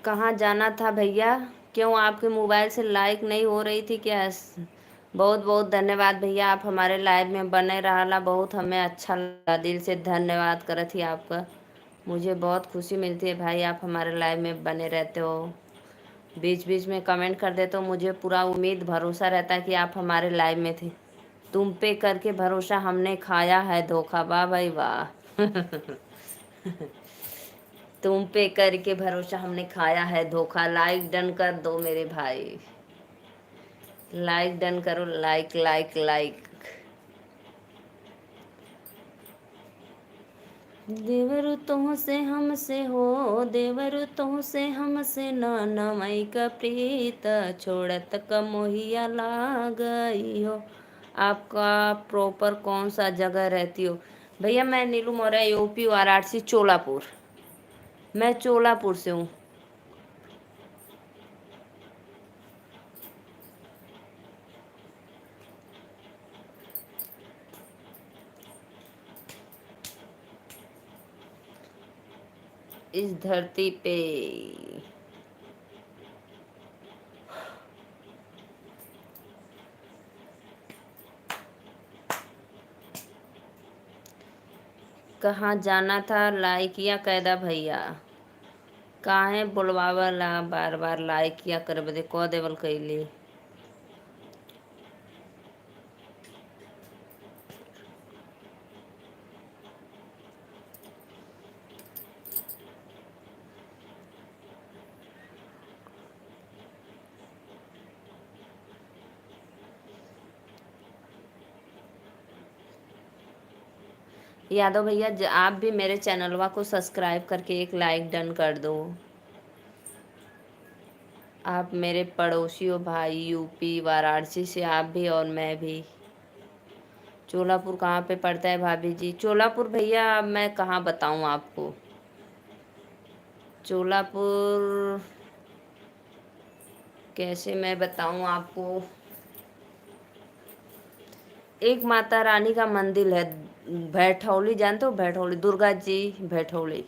कहाँ जाना था भैया? क्यों आपके मोबाइल से लाइक नहीं हो रही थी क्या? बहुत बहुत धन्यवाद भैया, आप हमारे लाइव में बने रहला, बहुत हमें अच्छा लगा, दिल से धन्यवाद करत ही आपका। मुझे बहुत खुशी मिलती है भाई, आप हमारे लाइव में बने रहते हो, बीच बीच में कमेंट कर देते हो, मुझे पूरा उम्मीद भरोसा रहता है कि आप हमारे लाइव में थे। तुम पे करके भरोसा हमने खाया है धोखा, वाह भाई वाह। तुम पे करके भरोसा हमने खाया है धोखा। लाइक डन कर दो मेरे भाई, लाइक डन करो, लाइक लाइक लाइक। देवरु तुमसे हमसे हो, देवरु तुमसे हमसे नाना मई का प्रीत, छोड़त का मोहिया ला गई हो। आपका प्रॉपर कौन सा जगह रहती हो? भैया मैं नीलू मौर्य, यूपी वाराणसी चोलापुर, मैं चोलापुर से हूँ। इस धरती पे कहाँ जाना था, लाइक या कैदा भैया? काहे बुलवावला बार बार, लाइक या कर बदे कह देवल कैली। यादव भैया, आप भी मेरे चैनलवा को सब्सक्राइब करके एक लाइक डन कर दो। आप मेरे पड़ोसी हो भाई, यूपी वाराणसी से आप भी और मैं भी। चोलापुर कहाँ पे पड़ता है भाभी जी? चोलापुर भैया मैं कहाँ बताऊँ आपको, चोलापुर कैसे मैं बताऊँ आपको। एक माता रानी का मंदिर है, भैठौली, जानते हो भैठौली, दुर्गा जी भैठौली।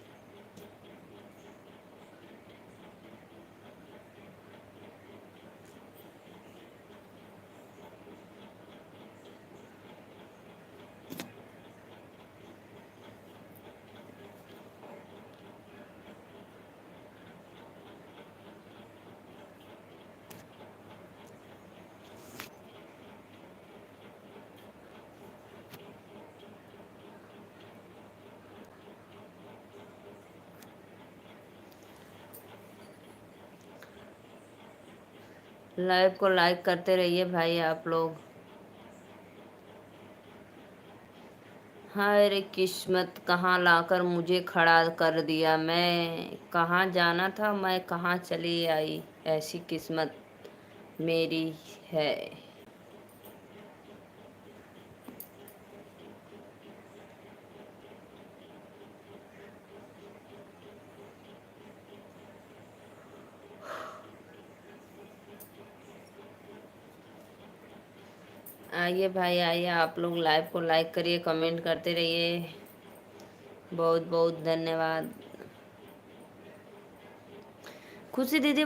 लाइव को लाइक करते रहिए भाई आप लोग। हाय रे किस्मत, कहाँ लाकर मुझे खड़ा कर दिया, मैं कहाँ जाना था, मैं कहाँ चली आई, ऐसी किस्मत मेरी है। आइए भाई आइए, आप लोग लाइव को लाइक करिए, कमेंट करते रहिए, बहुत बहुत धन्यवाद। खुशी दीदी,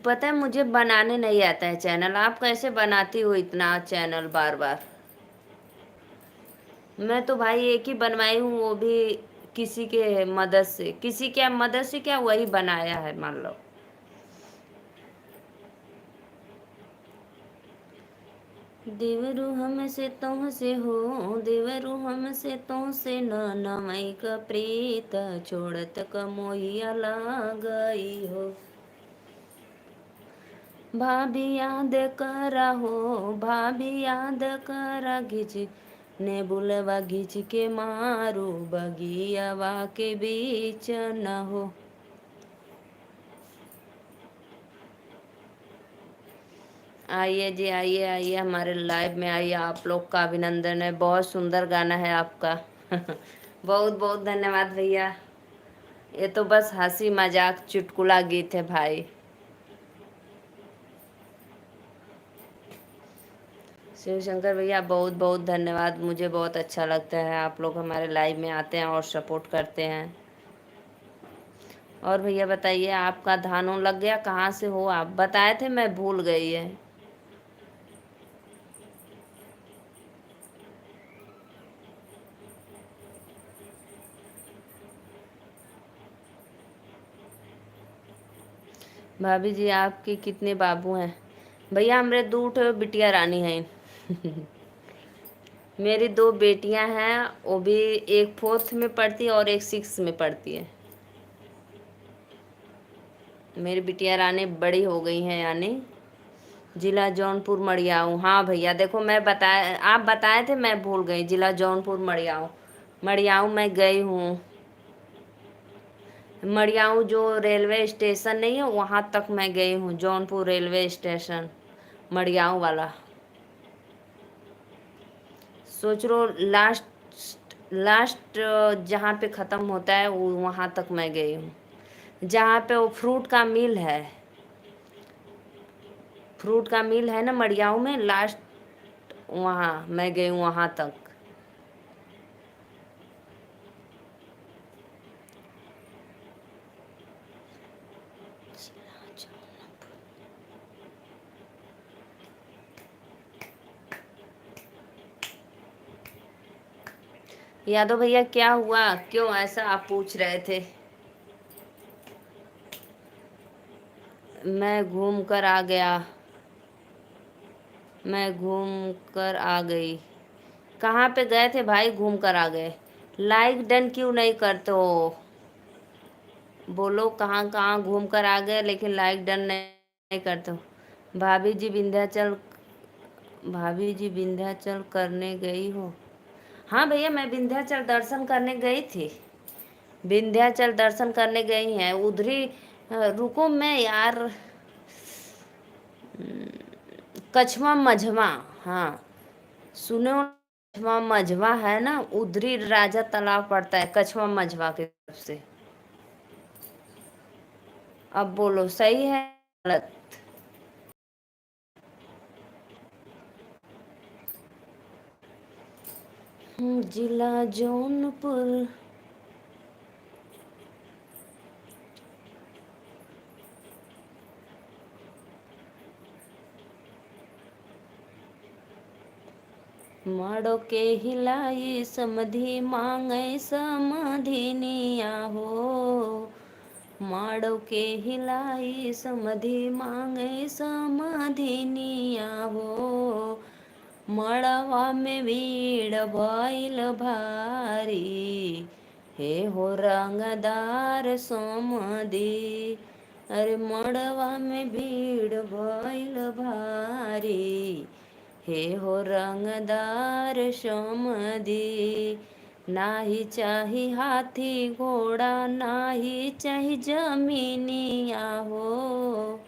पता है मुझे बनाने नहीं आता है चैनल। आप कैसे बनाती हो इतना चैनल बार बार? मैं तो भाई एक ही बनवाई हूँ, वो भी किसी के मदद से। किसी क्या मदद से, क्या वही बनाया है मान लो। देवरू हमसे तुमसे हो, देवरू हमसे तुमसे न मई का प्रीत, छोड़त कमोहिया गई हो। भाभी याद करा हो, भाभी याद करा, घिच ने बुलवा घिच के मारू, बगियावा के बीच न हो। आइए जी, आइए आइए, हमारे लाइव में आइए। आप लोग का अभिनंदन है, बहुत सुंदर गाना है आपका। बहुत बहुत धन्यवाद भैया। ये तो बस हंसी मजाक चुटकुला गीत है भाई। शिव शंकर भैया, बहुत बहुत धन्यवाद। मुझे बहुत अच्छा लगता है आप लोग हमारे लाइव में आते हैं और सपोर्ट करते हैं। और भैया बताइए, आपका धान उन लग गया? कहाँ से हो आप? बताए थे, मैं भूल गई है। भाभी जी, आपके कितने बाबू हैं? भैया हमरे दो ठो बिटिया रानी हैं। मेरी दो बेटियां हैं, वो भी एक फोर्थ में पढ़ती है और एक सिक्स में पढ़ती है। मेरी बिटिया रानी बड़ी हो गई हैं, यानी जिला जौनपुर मड़ियाऊ। हाँ भैया देखो, मैं बताए, आप बताए थे, मैं भूल गई। जिला जौनपुर मड़ियाऊ, मड़ियाऊ मैं गई हूँ। मड़ियाऊ जो रेलवे स्टेशन नहीं है, वहाँ तक मैं गई हूँ। जौनपुर रेलवे स्टेशन मड़ियाऊ वाला। सोच लो, लास्ट लास्ट जहाँ पे ख़त्म होता है वो, वहाँ तक मैं गई हूँ। जहाँ पे वो फ्रूट का मिल है, फ्रूट का मिल है ना मड़ियाऊ में, लास्ट वहाँ मैं गई हूँ, वहाँ तक। यादव भैया, क्या हुआ? क्यों ऐसा आप पूछ रहे थे? मैं घूम कर आ गया, मैं घूम कर आ गई। कहाँ पे गए थे भाई? घूम कर आ गए। लाइक डन क्यों नहीं करते हो? बोलो कहाँ कहाँ घूम कर आ गए, लेकिन लाइक डन नहीं करते हो। भाभी जी विंध्याचल, भाभी जी विंध्याचल करने गई हो? हाँ भैया, मैं विंध्याचल दर्शन करने गई थी। विंध्याचल दर्शन करने गई हैं उधरी। रुको मैं यार, कछवा मझवा, हाँ सुनो। कछवा मझवा है ना, उधरी राजा तालाब पड़ता है कछवा मझवा की तरफ से। अब बोलो सही है गलत? जिला जौनपुर। माड़ो के हिलाई समधि मांगे समधिनिया हो। माड़ो के हिलाई समधि मांगे समधिनिया हो। मड़वा में भीड़ भइल भारी, हे हो रंगदार सोमदी। अरे मड़वा में भीड़ भइल भारी, हे हो रंगदार सोमदी। नाही चाही हाथी घोड़ा, नाही चाही जमीनिया हो।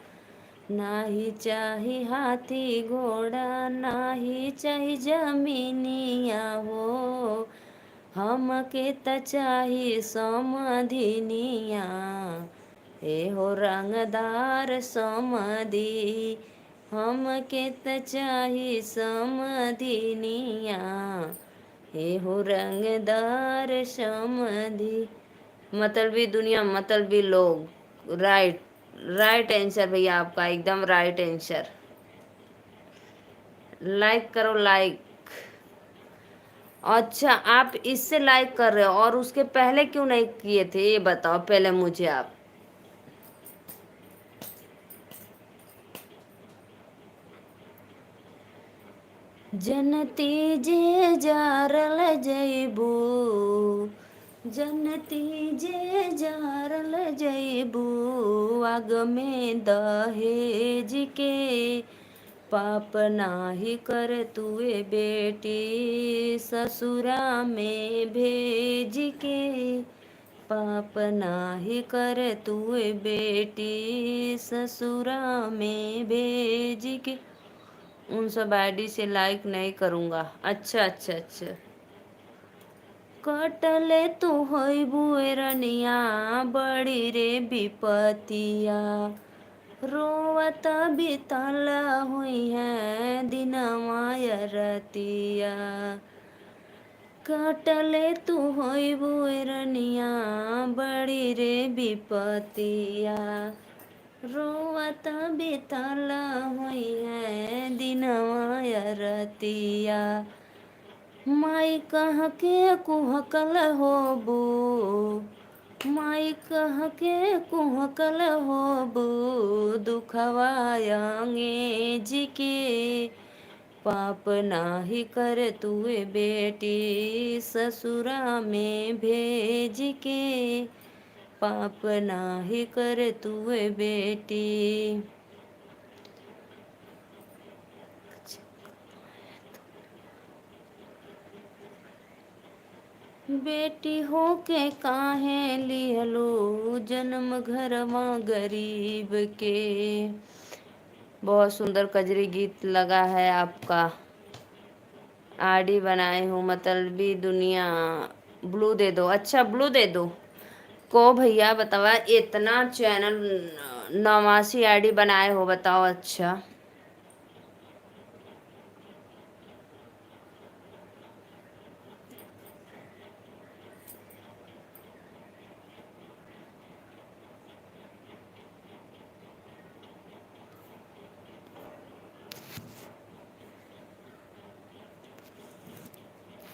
नाही चाही हाथी घोड़ा, नाही चाही जमीनिया हो। हमके त चाही समधिनिया, हे हो रंगदार समधी। हमके त चाही समधिनिया, हे हो रंगदार समधी। मतलबी दुनिया, मतलबी लोग, राइट। राइट आंसर भैया, आपका एकदम राइट आंसर। लाइक करो लाइक। अच्छा, आप इससे लाइक कर रहे हो और उसके पहले क्यों नहीं किए थे, ये बताओ पहले मुझे आप। जनती जे जारल जैबू, जनती जे जारल जैबू, आग में दहेज के, पाप नाही कर तुए बेटी, ससुरा में भेज के, पाप नाही कर तुए बेटी, ससुरा में भेज के। उन सब आईडी से लाइक नहीं करूँगा। अच्छा अच्छा अच्छा। कटले तू होई बुएरनिया, बड़ी रे विपतिया, रोवत बितल हुई है दिनवा रतिया। कटले तू होई बुएरनिया, बड़ी रे विपतिया, रोवत बितल हुई है दिनवा रतिया। माई कह के कुहकल होबू, माई कह के कुहकल होबू, दुखवायांगे जी के, पाप नाही कर तुए बेटी, ससुरा में भेज के, पाप नाही कर तुए बेटी। बेटी हो के काहे लिहलो, जन्म घरवा गरीब के। बहुत सुंदर कजरी गीत लगा है आपका। आरडी बनाए हो मतलबी दुनिया। ब्लू दे दो। अच्छा ब्लू दे दो को भैया, बतावा इतना चैनल 89 आईडी बनाए हो, बताओ। अच्छा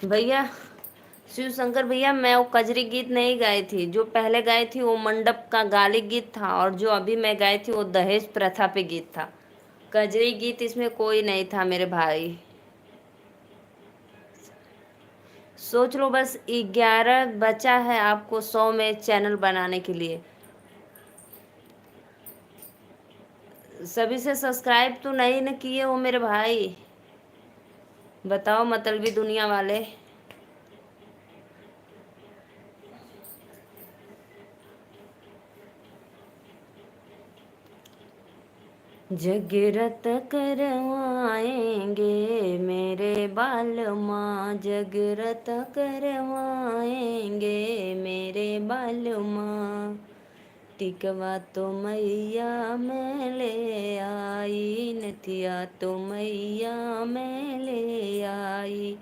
भैया, शिव शंकर भैया, मैं वो कजरी गीत नहीं गाई थी। जो पहले गाई थी वो मंडप का गाली गीत था, और जो अभी मैं गाई थी वो दहेज प्रथा पे गीत था। कजरी गीत इसमें कोई नहीं था मेरे भाई। सोच लो, बस 11 बचा है आपको 100 में चैनल बनाने के लिए। सभी से सब्सक्राइब तो नहीं न किए हो मेरे भाई, बताओ मतलबी दुनिया वाले। जगरत करवाएंगे मेरे बाल माँ, जगरत करवाएंगे मेरे बाल माँ, टिकवा तो मैया मैं ले आई, नथिया तो मैया मैं ले आई,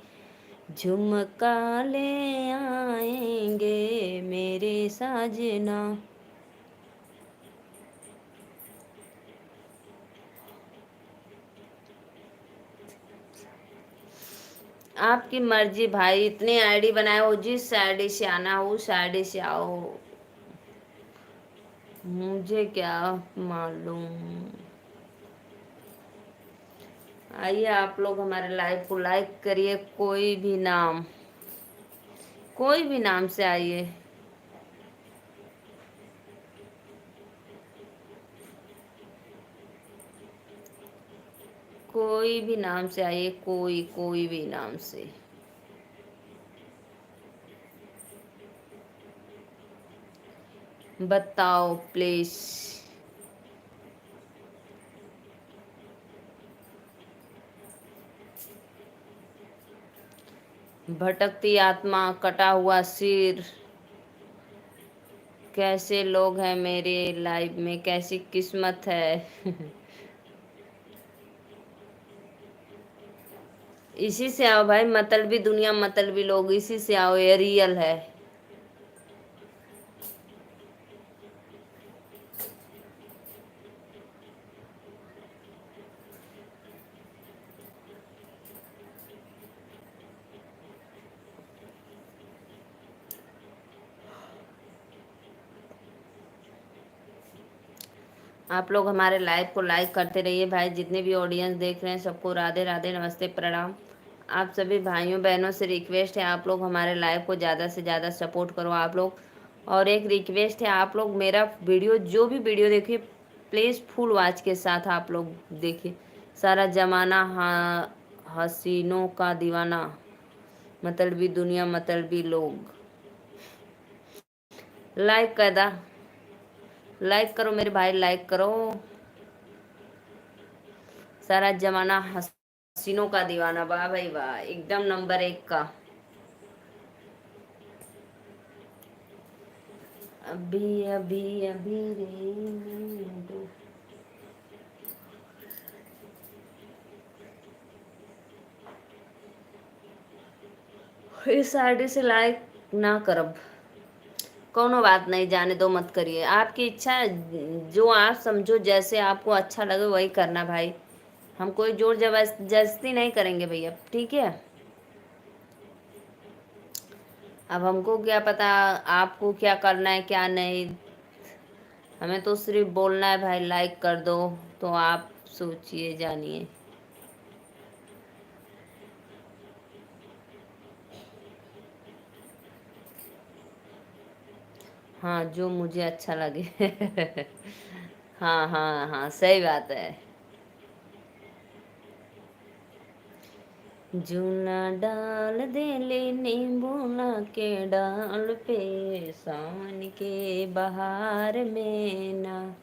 झुमका ले आएंगे मेरे साजना। आपकी मर्जी भाई, इतने आईडी बनाए हो, जिस आईडी से आना हो उस आईडी से आओ, मुझे क्या मालूम। आइए आप लोग हमारे लाइव को लाइक करिए, कोई भी नाम, कोई भी नाम से आइए। कोई भी नाम से आइए, कोई कोई भी नाम से। बताओ प्लीज। भटकती आत्मा, कटा हुआ सिर, कैसे लोग हैं मेरे लाइफ में, कैसी किस्मत है। इसी से आओ भाई, मतलबी दुनिया, मतलबी लोग, इसी से आओ, ये रियल है। आप लोग हमारे लाइव को लाइक करते रहिए भाई। जितने भी ऑडियंस देख रहे हैं सबको राधे राधे, नमस्ते, प्रणाम। आप सभी भाइयों बहनों से रिक्वेस्ट है, आप लोग हमारे लाइव को ज़्यादा से ज़्यादा सपोर्ट करो आप लोग। और एक रिक्वेस्ट है, आप लोग मेरा वीडियो जो भी वीडियो देखिए प्लीज़ फुल वॉच के साथ आप लोग देखिए। सारा जमाना हसीनों का दीवाना, मतलबी दुनिया मतलबी लोग। लाइक कर दा, लाइक करो मेरे भाई, लाइक करो। सारा जमाना हसीनों का दीवाना, वाह भाई वाह, एकदम नंबर 1 का। अभी अभी अभी रे इस आईडी से लाइक ना करब, कोनो बात नहीं, जाने दो, मत करिए। आपकी इच्छा है, जो आप समझो जैसे आपको अच्छा लगे वही करना भाई। हम कोई जोर जबरदस्ती नहीं करेंगे भैया, ठीक है। अब हमको क्या पता आपको क्या करना है क्या नहीं। हमें तो सिर्फ बोलना है भाई लाइक कर दो, तो आप सोचिए जानिए। हाँ, जो मुझे अच्छा लगे। हाँ हाँ हाँ, सही बात है। जूना डाल दे ले नींबू ना के डाल पे, सावन के बहार में ना,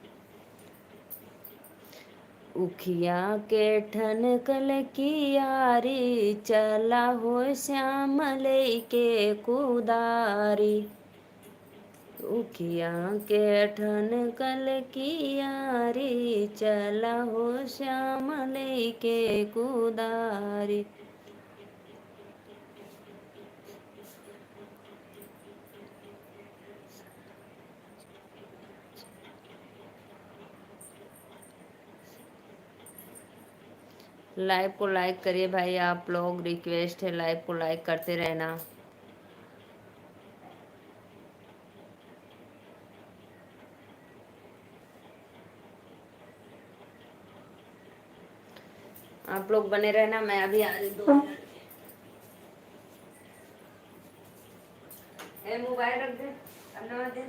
उखिया के ठन कल की यारी, चला हो श्याम के कुदारी। उखिया के ठन कल की यारी, चला हो श्याम के कुदारी। लाइव को लाइक करिए भाई आप लोग, रिक्वेस्ट है लाइव को लाइक करते रहना। आप लोग बने रहना, मैं अभी आ रही 2 मिनट में। मोबाइल रख दे, अन्ना दे,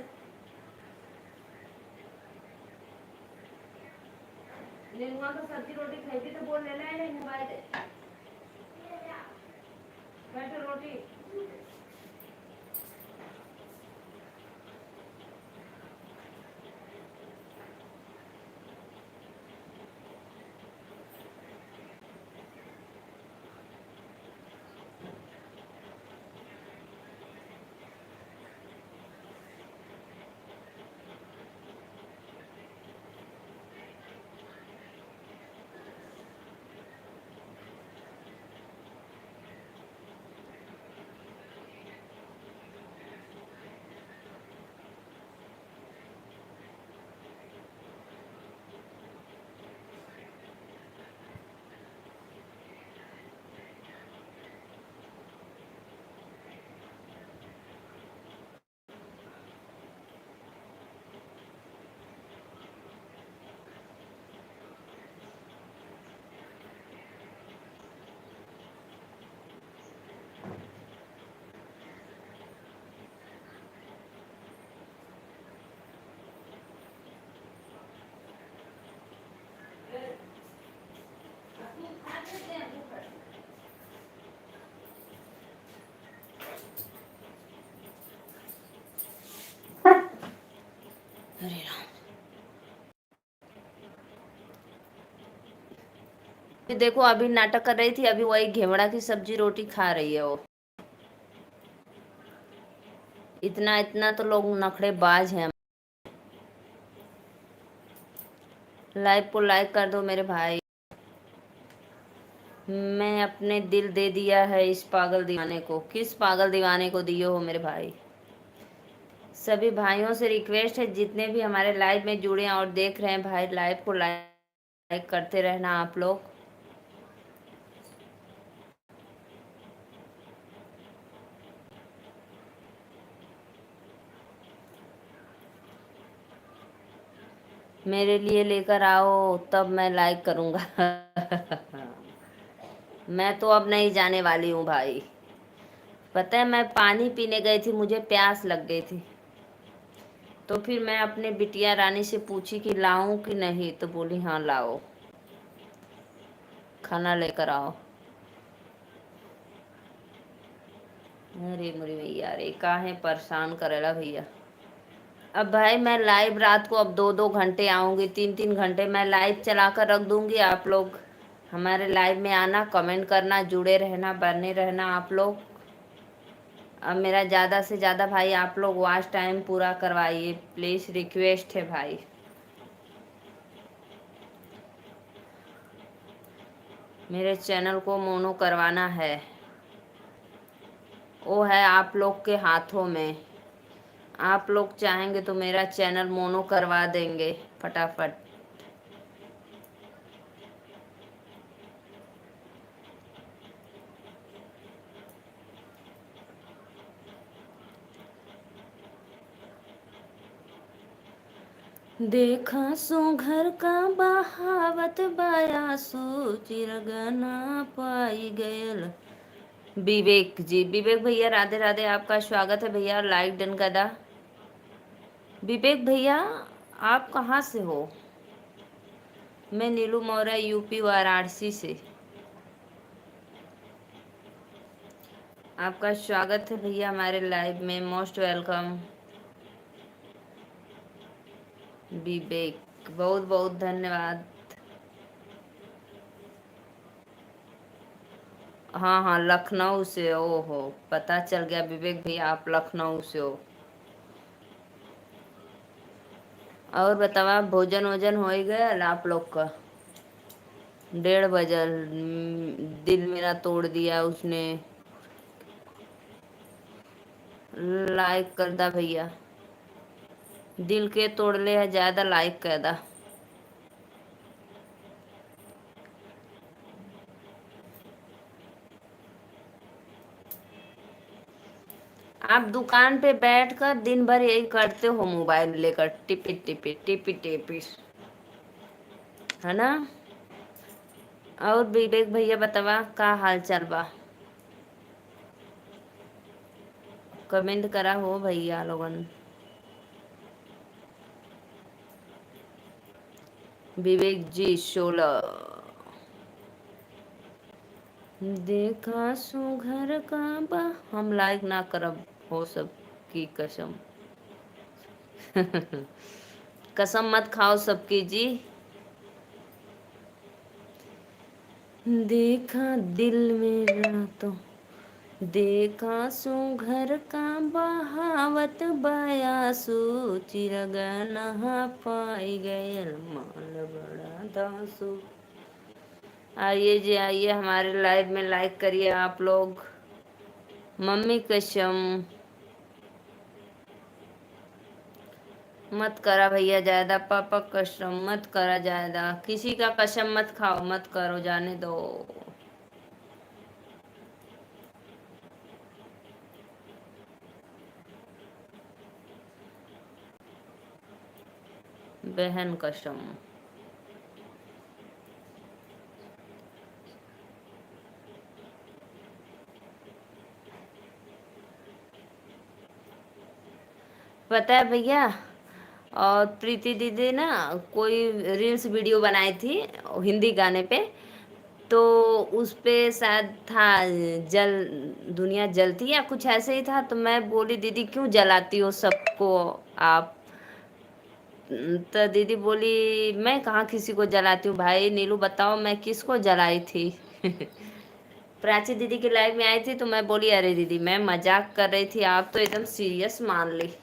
निनुआ तो सब्जी रोटी खाई तो बोल लेना है, मोबाइल दे, बैठो रोटी। अरे देखो अभी नाटक कर रही थी, अभी वही घेवड़ा की सब्जी रोटी खा रही है वो। इतना इतना तो लोग नखड़ेबाज हैं। लाइव को लाइक कर दो मेरे भाई। मैं अपने दिल दे दिया है इस पागल दीवाने को। किस पागल दीवाने को दियो हो मेरे भाई। सभी भाइयों से रिक्वेस्ट है, जितने भी हमारे लाइव में जुड़े हैं और देख रहे हैं भाई, लाइव को लाइक करते रहना आप लोग। मेरे लिए लेकर आओ तब मैं लाइक करूँगा। मैं तो अब नहीं जाने वाली हूँ भाई। पता है, मैं पानी पीने गई थी, मुझे प्यास लग गई थी, तो फिर मैं अपने बिटिया रानी से पूछी कि लाऊं कि नहीं, तो बोली हाँ लाओ, खाना लेकर आओ। अरे मुरी भैया, अरे काहे परेशान करेला भैया। अब भाई मैं लाइव रात को अब 2-2 घंटे आऊंगी, 3-3 घंटे मैं लाइव चला कर रख दूंगी। आप लोग हमारे लाइव में आना, कमेंट करना, जुड़े रहना, बने रहना आप लोग। अब मेरा ज़्यादा से ज़्यादा भाई आप लोग वॉच टाइम पूरा करवाइए, प्लीज़ रिक्वेस्ट है भाई। मेरे चैनल को मोनो करवाना है, वो है आप लोग के हाथों में। आप लोग चाहेंगे तो मेरा चैनल मोनो करवा देंगे फटाफट। देखा सो घर का बहावत बाया सो चिरगना पाई गयल। विवेक जी, विवेक भैया राधे राधे, आपका स्वागत है भैया, लाइक डन कदा। विवेक भैया आप कहाँ से हो? मैं नीलू मौर्य, यूपी वाराणसी से। आपका स्वागत है भैया हमारे लाइव में, मोस्ट वेलकम विवेक, बहुत बहुत धन्यवाद। हाँ हाँ, लखनऊ से, ओहो पता चल गया विवेक भैया आप लखनऊ से हो। और बतावा, भोजन वोजन हो ही गया आप लोग का? 1:30 बजल। दिल मेरा तोड़ दिया उसने। लाइक कर दा भैया, दिल के तोड़ ले है, ज्यादा लाइक कर दा। आप दुकान पे बैठकर दिन भर यही करते हो, मोबाइल लेकर टिपी टिपी टिपी टिपी, है ना? और विवेक भैया बतावा का हाल चाल बा? कमेंट करा हो भैया लोगन। विवेक जी 16। देखा सो घर का बा, हम लाइक ना करब हो सब की कसम। कसम मत खाओ सबकी जी। देखा दिल मेरा तो, देखा सो घर का बहावत बयासु चिरगना पाई गयल माल बड़ा दासु। आइए जी आइए, हमारे लाइव में लाइक करिए आप लोग। मम्मी कसम मत करा भैया ज्यादा, पापा कसम मत करा ज्यादा, किसी का कसम मत खाओ, मत करो, जाने दो। बहन कसम। पता है भैया, और प्रीति दीदी ना कोई रील्स वीडियो बनाई थी हिंदी गाने पे, तो उस पे शायद था जल, दुनिया जलती या कुछ ऐसे ही था, तो मैं बोली दीदी क्यों जलाती हो सबको आप? तो दीदी बोली मैं कहाँ किसी को जलाती हूँ भाई, नीलू बताओ मैं किसको जलाई थी? प्राची दीदी की लाइव में आई थी, तो मैं बोली अरे दीदी मैं मजाक कर रही थी, आप तो एकदम सीरियस मान ली।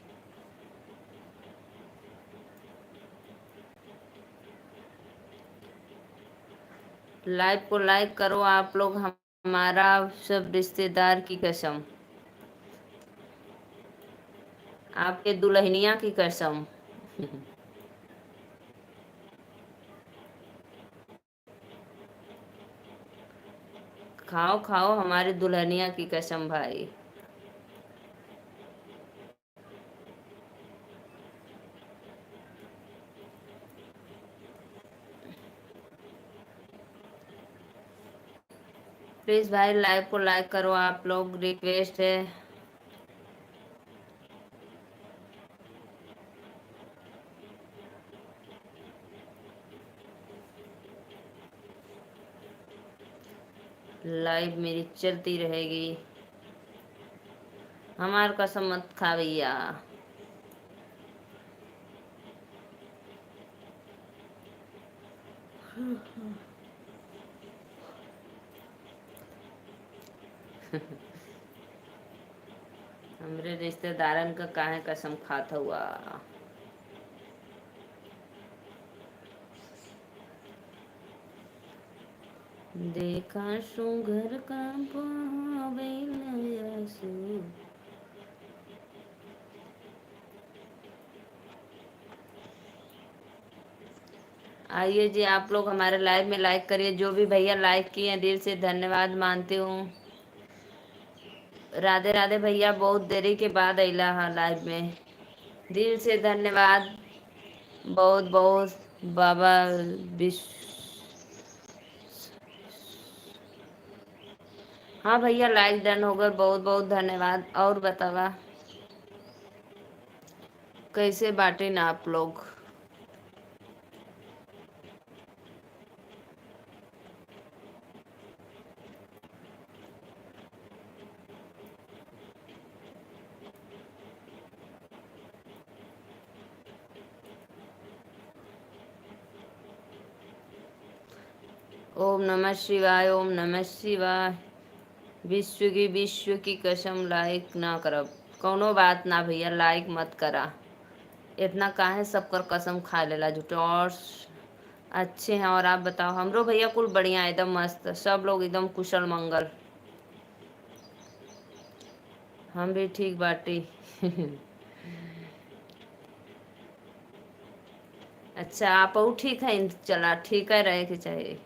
लाइव को लाइक करो आप लोग, हमारा सब रिश्तेदार की कसम, आपके दुल्हनिया की कसम। खाओ खाओ हमारी दुल्हनिया की कसम भाई। प्लीज भाई लाइव को लाइक करो, आप लोग, रिक्वेस्ट है। लाइव मेरी चलती रहेगी। हमार कसम मत खा भैया। हमरे रिश्तेदारन का काहे कसम खाता हुआ। देखा सु घर का पावेलयासु। आइए जी, आप लोग हमारे लाइव में लाइक करिए। जो भी भैया लाइक किए हैं दिल से धन्यवाद मानती हूँ। राधे राधे भैया, बहुत देरी के बाद अला है लाइव में। दिल से धन्यवाद, बहुत बहुत। बाबा विश्व। हाँ भैया, लाइक डन हो गए, बहुत बहुत धन्यवाद। और बतावा कैसे बांटे ना आप लोग। ओम नमः शिवाय, ओम नमः शिवाय। विश्व की कसम लाइक ना करब। कौनो बात ना भैया, लाइक मत करा। इतना काहे सबकर कसम खा लेला झूठे। और अच्छे हैं। और आप बताओ, हमरो भैया कुल बढ़िया, एकदम मस्त, सब लोग एकदम कुशल मंगल। हम भी ठीक बाटी। अच्छा, आप ठीक है। चला, ठीक है, रहे के चाहिए।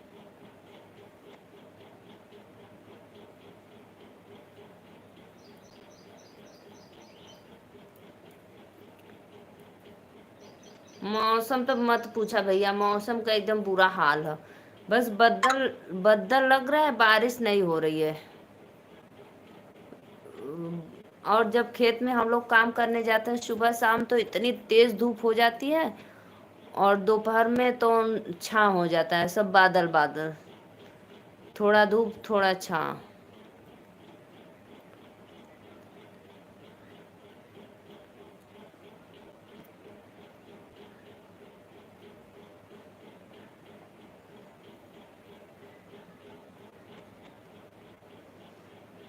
मौसम तो मत पूछा भैया, मौसम का एकदम बुरा हाल है। बस बदल बदल लग रहा है, बारिश नहीं हो रही है। और जब खेत में हम लोग काम करने जाते हैं सुबह शाम, तो इतनी तेज धूप हो जाती है। और दोपहर में तो छाँव हो जाता है, सब बादल बादल। थोड़ा धूप थोड़ा छाँव।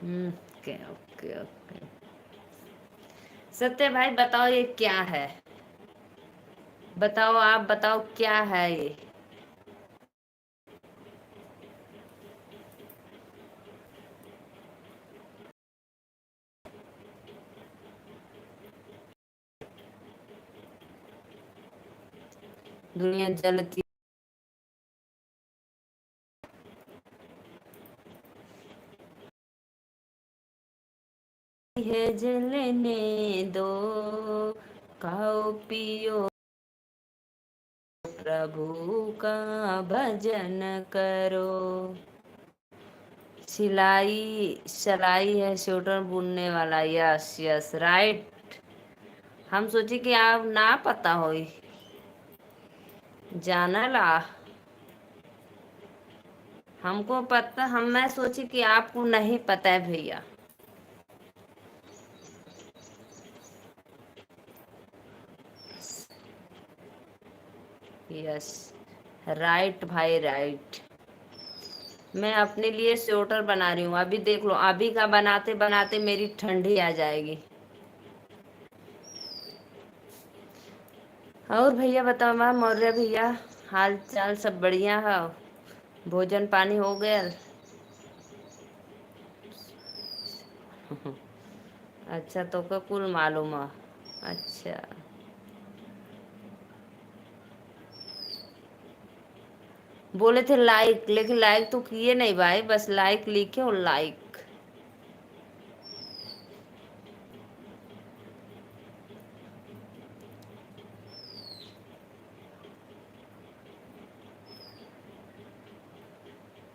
Okay okay okay. सत्य भाई बताओ, ये क्या है? बताओ, आप बताओ क्या है ये? दुनिया जलती है, जलने दो। खाओ पियो, प्रभु का भजन करो। सिलाई सलाई है, स्वेटर बुनने वाला। Yes yes, right. हम सोचे कि आप ना पता होई। जानला। हमको पता, मैं सोची कि आपको नहीं पता है भैया। यस, राइट भाई, राइट। मैं अपने लिए स्वेटर बना रही हूँ। अभी देख लो, अभी का बनाते बनाते मेरी ठंडी आ जाएगी। और भैया बताओ, मैं मौर्य भैया, हाल चाल सब बढ़िया है? भोजन पानी हो गया? अच्छा, तो का कुल मालूम है। अच्छा, बोले थे लाइक, लेकिन लाइक तो किए नहीं भाई, बस लाइक लिखे और लाइक।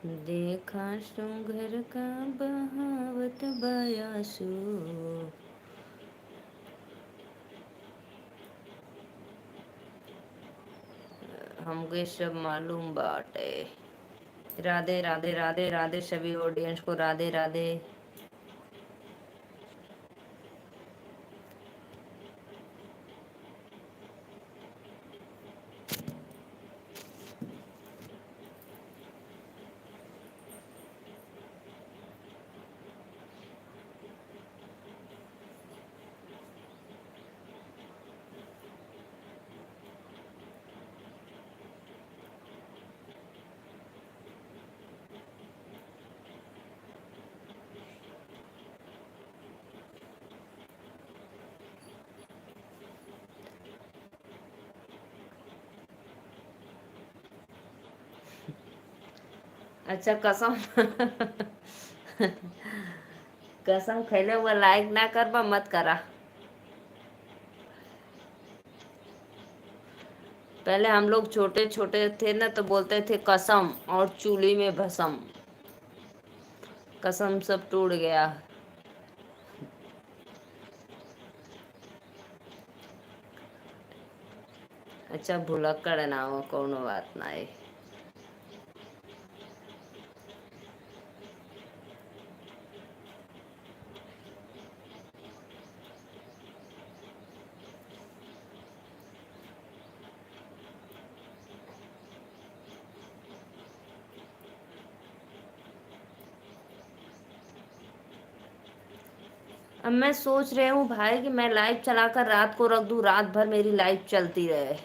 देखा सुघर का बहावत बयासु। हमको ये सब मालूम बाटे। राधे राधे राधे राधे सभी ऑडियंस को राधे राधे। अच्छा कसम कसम खैले हुआ लाइक ना करबा मत करा। पहले हम लोग छोटे छोटे थे ना तो बोलते थे कसम और चूल्ही में भसम। कसम सब टूट गया। अच्छा भुलक्कड़ ना हो कोनो बात ना है। अब मैं सोच रही हूँ भाई कि मैं लाइव चलाकर रात को रख दूँ, रात भर मेरी लाइव चलती रहे।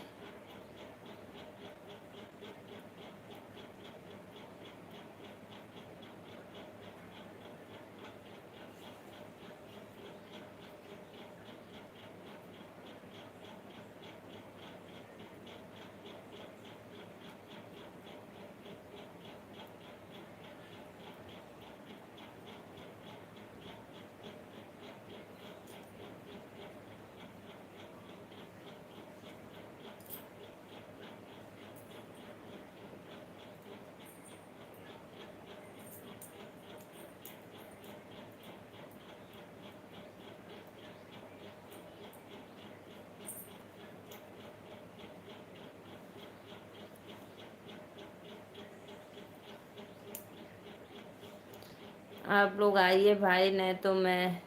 आप लोग आइए भाई, नहीं तो मैं।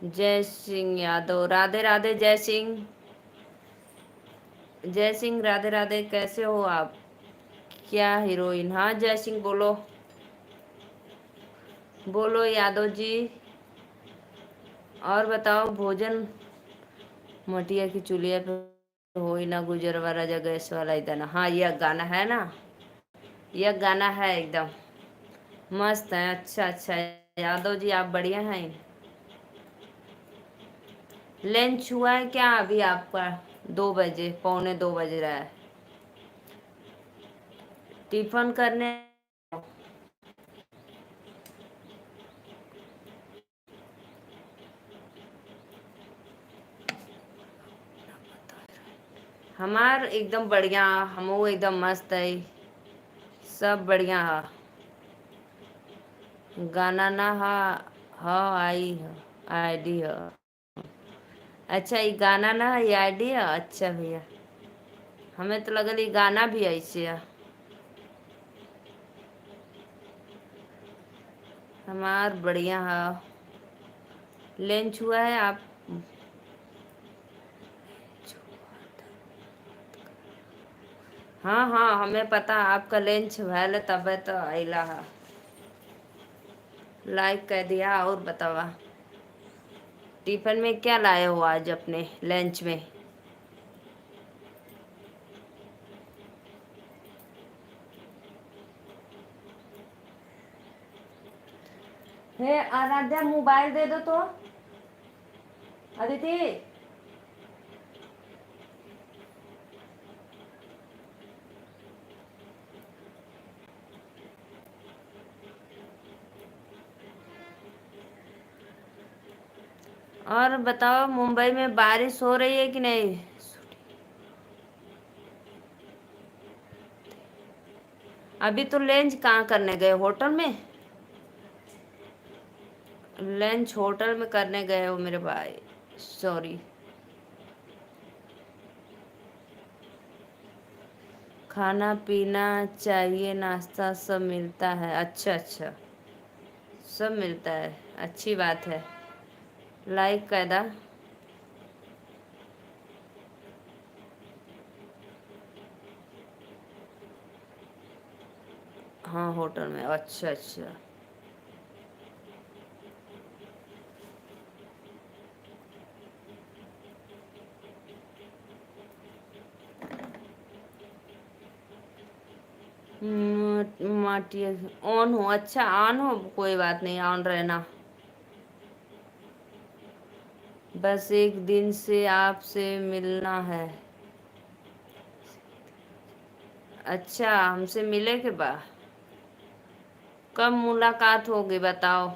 जय सिंह यादव, राधे राधे जय सिंह। जय सिंह राधे राधे, कैसे हो आप? क्या हीरोइन? हाँ जय सिंह बोलो। बोलो यादव जी। और बताओ भोजन? मटिया की चुलिया पे हो ही ना गुजर वाला जगह वाला इधर ना। हाँ यह गाना है ना, यह गाना है एकदम मस्त है। अच्छा अच्छा यादव जी आप बढ़िया हैं। लंच हुआ है क्या अभी आपका? 2 बजे, पौने 2 बज रहा है। टिफिन करने? हमार एकदम बढ़िया, हम एकदम मस्त है। सब बढ़िया है। गाना ना हा। हाँ आई है, आईडी है। अच्छा ये गाना ना है, ये आईडी है। अच्छा भैया, हमें तो लगल ये गाना भी ऐसे है। हमार बढ़िया है। लंच हुआ है आप? हाँ हाँ हमें पता आपका लंच भैल तब तो अला है। लाइक कर दिया। और बतावा टिफिन में क्या लाए हो आज अपने लंच में? हे आराध्या मोबाइल दे दो तो। अदिति और बताओ मुंबई में बारिश हो रही है कि नहीं? अभी तो लंच कहाँ करने गए, होटल में? लंच होटल में करने गए हो मेरे भाई, सॉरी। खाना पीना चाहिए, नाश्ता सब मिलता है? अच्छा अच्छा, सब मिलता है, अच्छी बात है। लाइक कायदा। हाँ होटल में, अच्छा अच्छा। माटी ऑन हो? अच्छा ऑन हो, कोई बात नहीं, ऑन रहना। बस एक दिन से आपसे मिलना है। अच्छा, हमसे मिले के बाद कब मुलाकात होगी बताओ?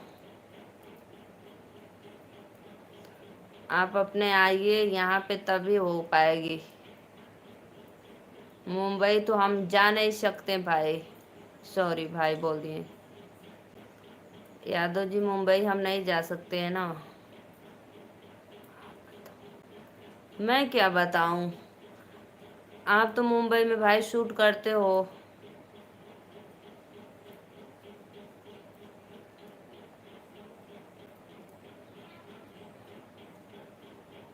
आप अपने आइए यहाँ पे, तभी हो पाएगी। मुंबई तो हम जा नहीं सकते भाई, सॉरी भाई बोल दिए। यादव जी, मुंबई हम नहीं जा सकते हैं ना। मैं क्या बताऊं, आप तो मुंबई में भाई शूट करते हो।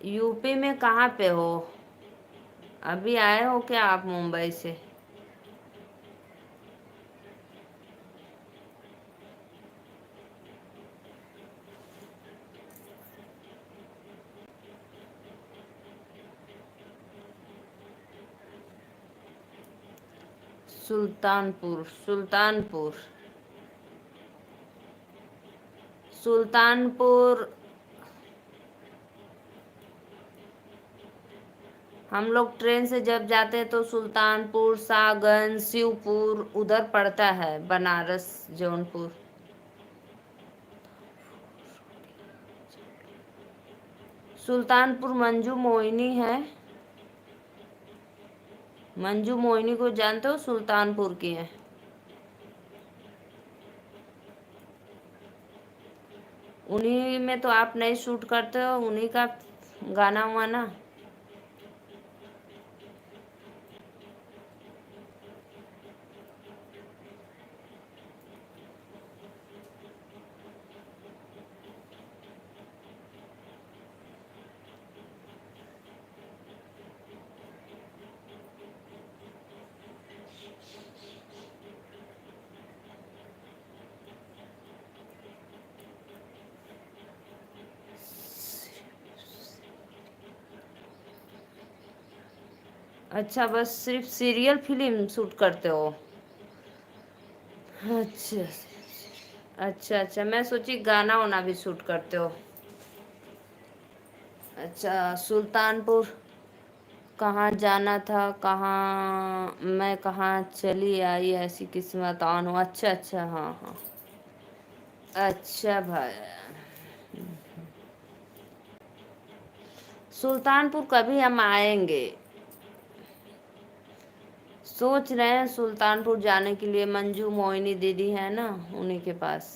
यूपी में कहाँ पे हो? अभी आए हो क्या आप मुंबई से? सुल्तानपुर, सुल्तानपुर, सुल्तानपुर। हम लोग ट्रेन से जब जाते हैं तो सुल्तानपुर, सागंज, शिवपुर उधर पड़ता है, बनारस, जौनपुर। सुल्तानपुर मंजू मोहिनी है। मंजू मोहिनी को जानते हो? सुल्तानपुर की है। उन्हीं में तो आप नहीं शूट करते हो, उन्हीं का गाना हुआ ना। अच्छा, बस सिर्फ सीरियल फिल्म शूट करते हो? अच्छा अच्छा अच्छा, मैं सोची गाना वाना भी शूट करते हो। अच्छा, सुल्तानपुर कहाँ जाना था, कहाँ मैं कहाँ चली आई ऐसी किस्मत आन हो। अच्छा अच्छा, हाँ हाँ। अच्छा भाई, सुल्तानपुर कभी हम आएंगे, सोच रहे हैं सुल्तानपुर जाने के लिए। मंजू मोहिनी दीदी है ना, उन्हीं के पास।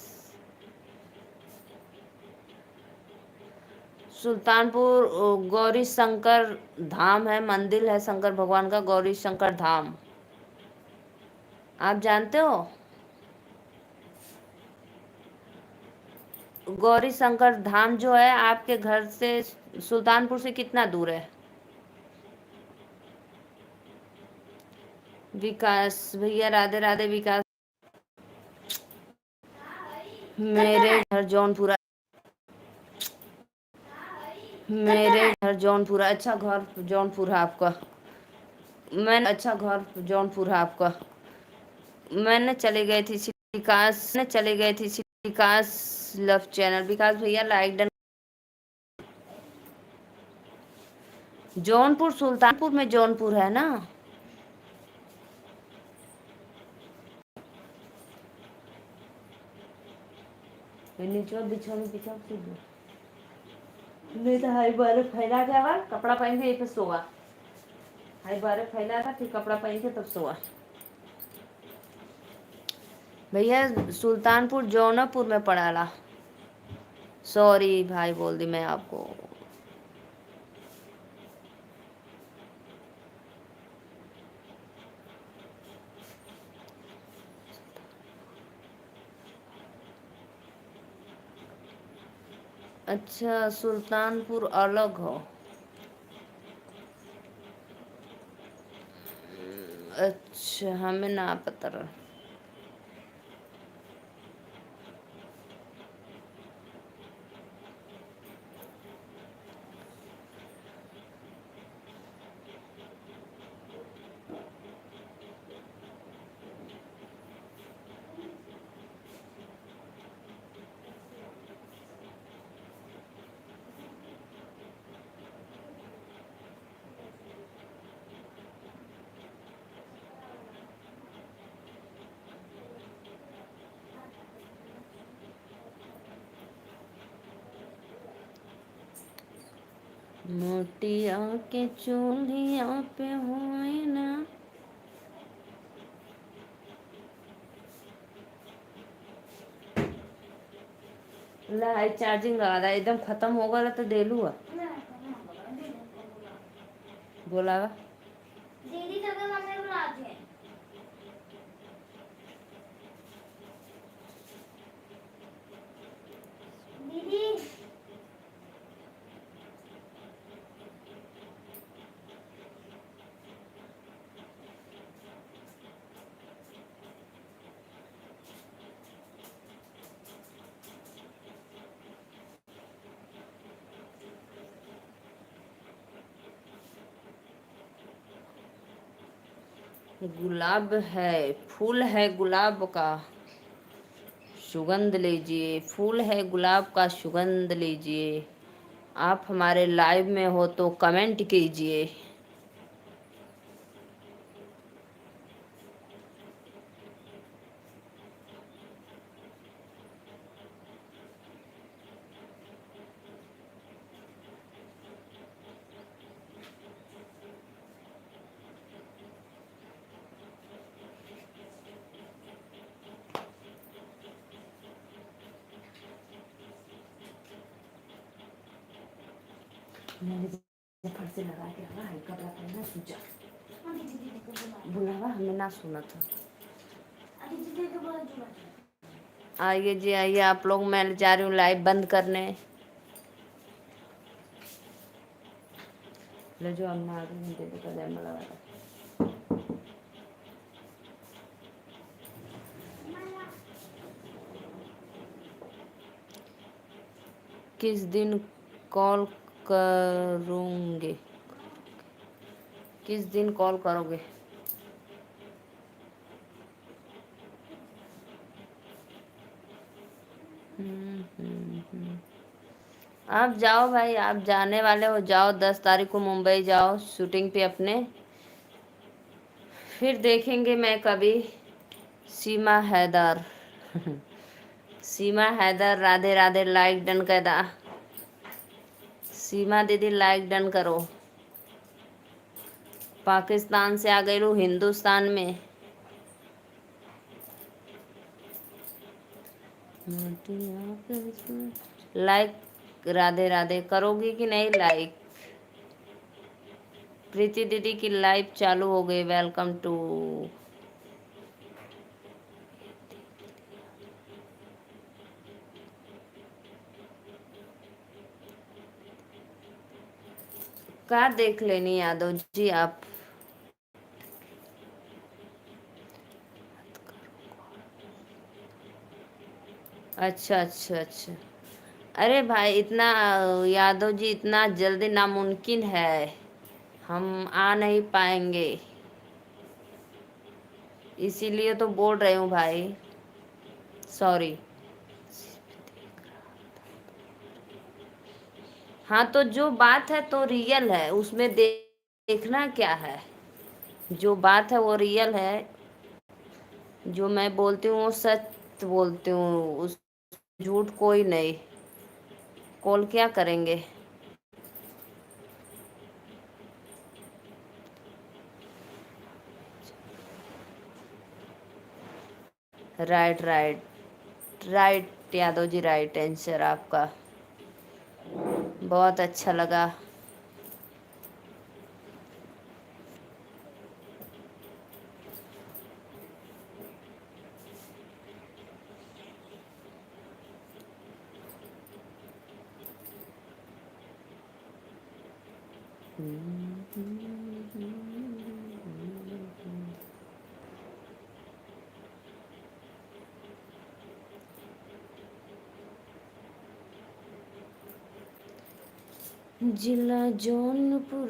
सुल्तानपुर गौरी शंकर धाम है, मंदिर है शंकर भगवान का, गौरी शंकर धाम। आप जानते हो? गौरी शंकर धाम जो है आपके घर से, सुल्तानपुर से कितना दूर है? विकास भैया, राधे राधे विकास। मेरे घर जौनपुरा, मेरे घर जौनपुरा। अच्छा घर जौनपुर है आपका? मैं, अच्छा घर जौनपुर है आपका? मैंने चले गई थी विकास ने चले गए थे विकास लव चैनल। विकास भैया लाइक डन। जौनपुर, सुल्तानपुर में जौनपुर है ना? नीचे बिछौने बिछा सीधे। नहीं तो हाई बारे फैला के आवाज, कपड़ा पहन के ये पे सोआ। हाई बारे फैला था, फिर कपड़ा पहन के तब सोआ। भैया सुल्तानपुर जौनापुर में पड़ाला। सॉरी भाई बोल दी मैं आपको। अच्छा सुल्तानपुर अलग हो। अच्छा हमें ना पता रहा। मोटिया के चूल्हिया पे हुए ना। ला चार्जिंग लगा रहा एकदम खत्म हो गया तो दे लूँगा। बोला वा दीदी तो मम्मी बुलाती है। दीदी गुलाब है, फूल है गुलाब का, सुगंध लीजिए। फूल है गुलाब का, सुगंध लीजिए। आप हमारे लाइव में हो तो कमेंट कीजिए। मैंने फट से लगा के रखा है, कपड़ा पहनना सूझा। बुलावा हमने ना सुना था। आइए जी आइए आप लोग, मैं जा रही हूँ लाइव बंद करने। ले जो अम्मा आ गई दे दे कर लगा। किस दिन कॉल करूँगे? किस दिन कॉल करोगे? आप जाओ भाई, आप जाने वाले हो, जाओ 10 तारीख को मुंबई जाओ शूटिंग पे अपने। फिर देखेंगे मैं कभी। सीमा हैदर सीमा हैदर राधे राधे, लाइक डन कर दा। सीमा दीदी लाइक डन करो। पाकिस्तान से आ गई रू हिंदुस्तान में। लाइक राधे राधे करोगी कि नहीं लाइक? प्रीति दीदी की लाइव चालू हो गई, वेलकम टू। कार देख लेनी यादव जी आप। अच्छा अच्छा अच्छा। अरे भाई इतना यादव जी इतना जल्दी नामुमकिन है, हम आ नहीं पाएंगे। इसीलिए तो बोल रही हूँ भाई, सॉरी। हाँ तो जो बात है तो रियल है, उसमें देखना क्या है। जो बात है वो रियल है। जो मैं बोलती हूँ वो सच बोलती हूँ, उस झूठ कोई नहीं। कॉल क्या करेंगे? Right right right Yadav ji, right answer आपका। बहुत अच्छा लगा। जिला जौनपुर।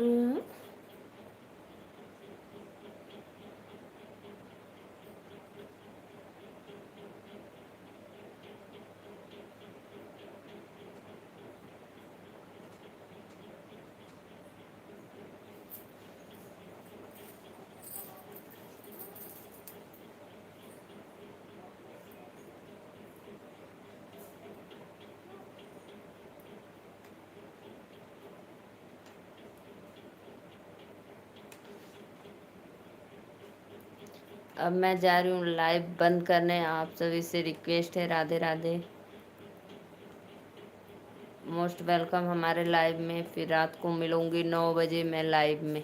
अब मैं जा रही हूँ लाइव बंद करने, आप सभी से रिक्वेस्ट है, राधे राधे। मोस्ट वेलकम हमारे लाइव में, फिर रात को मिलूंगी 9 बजे मैं लाइव में।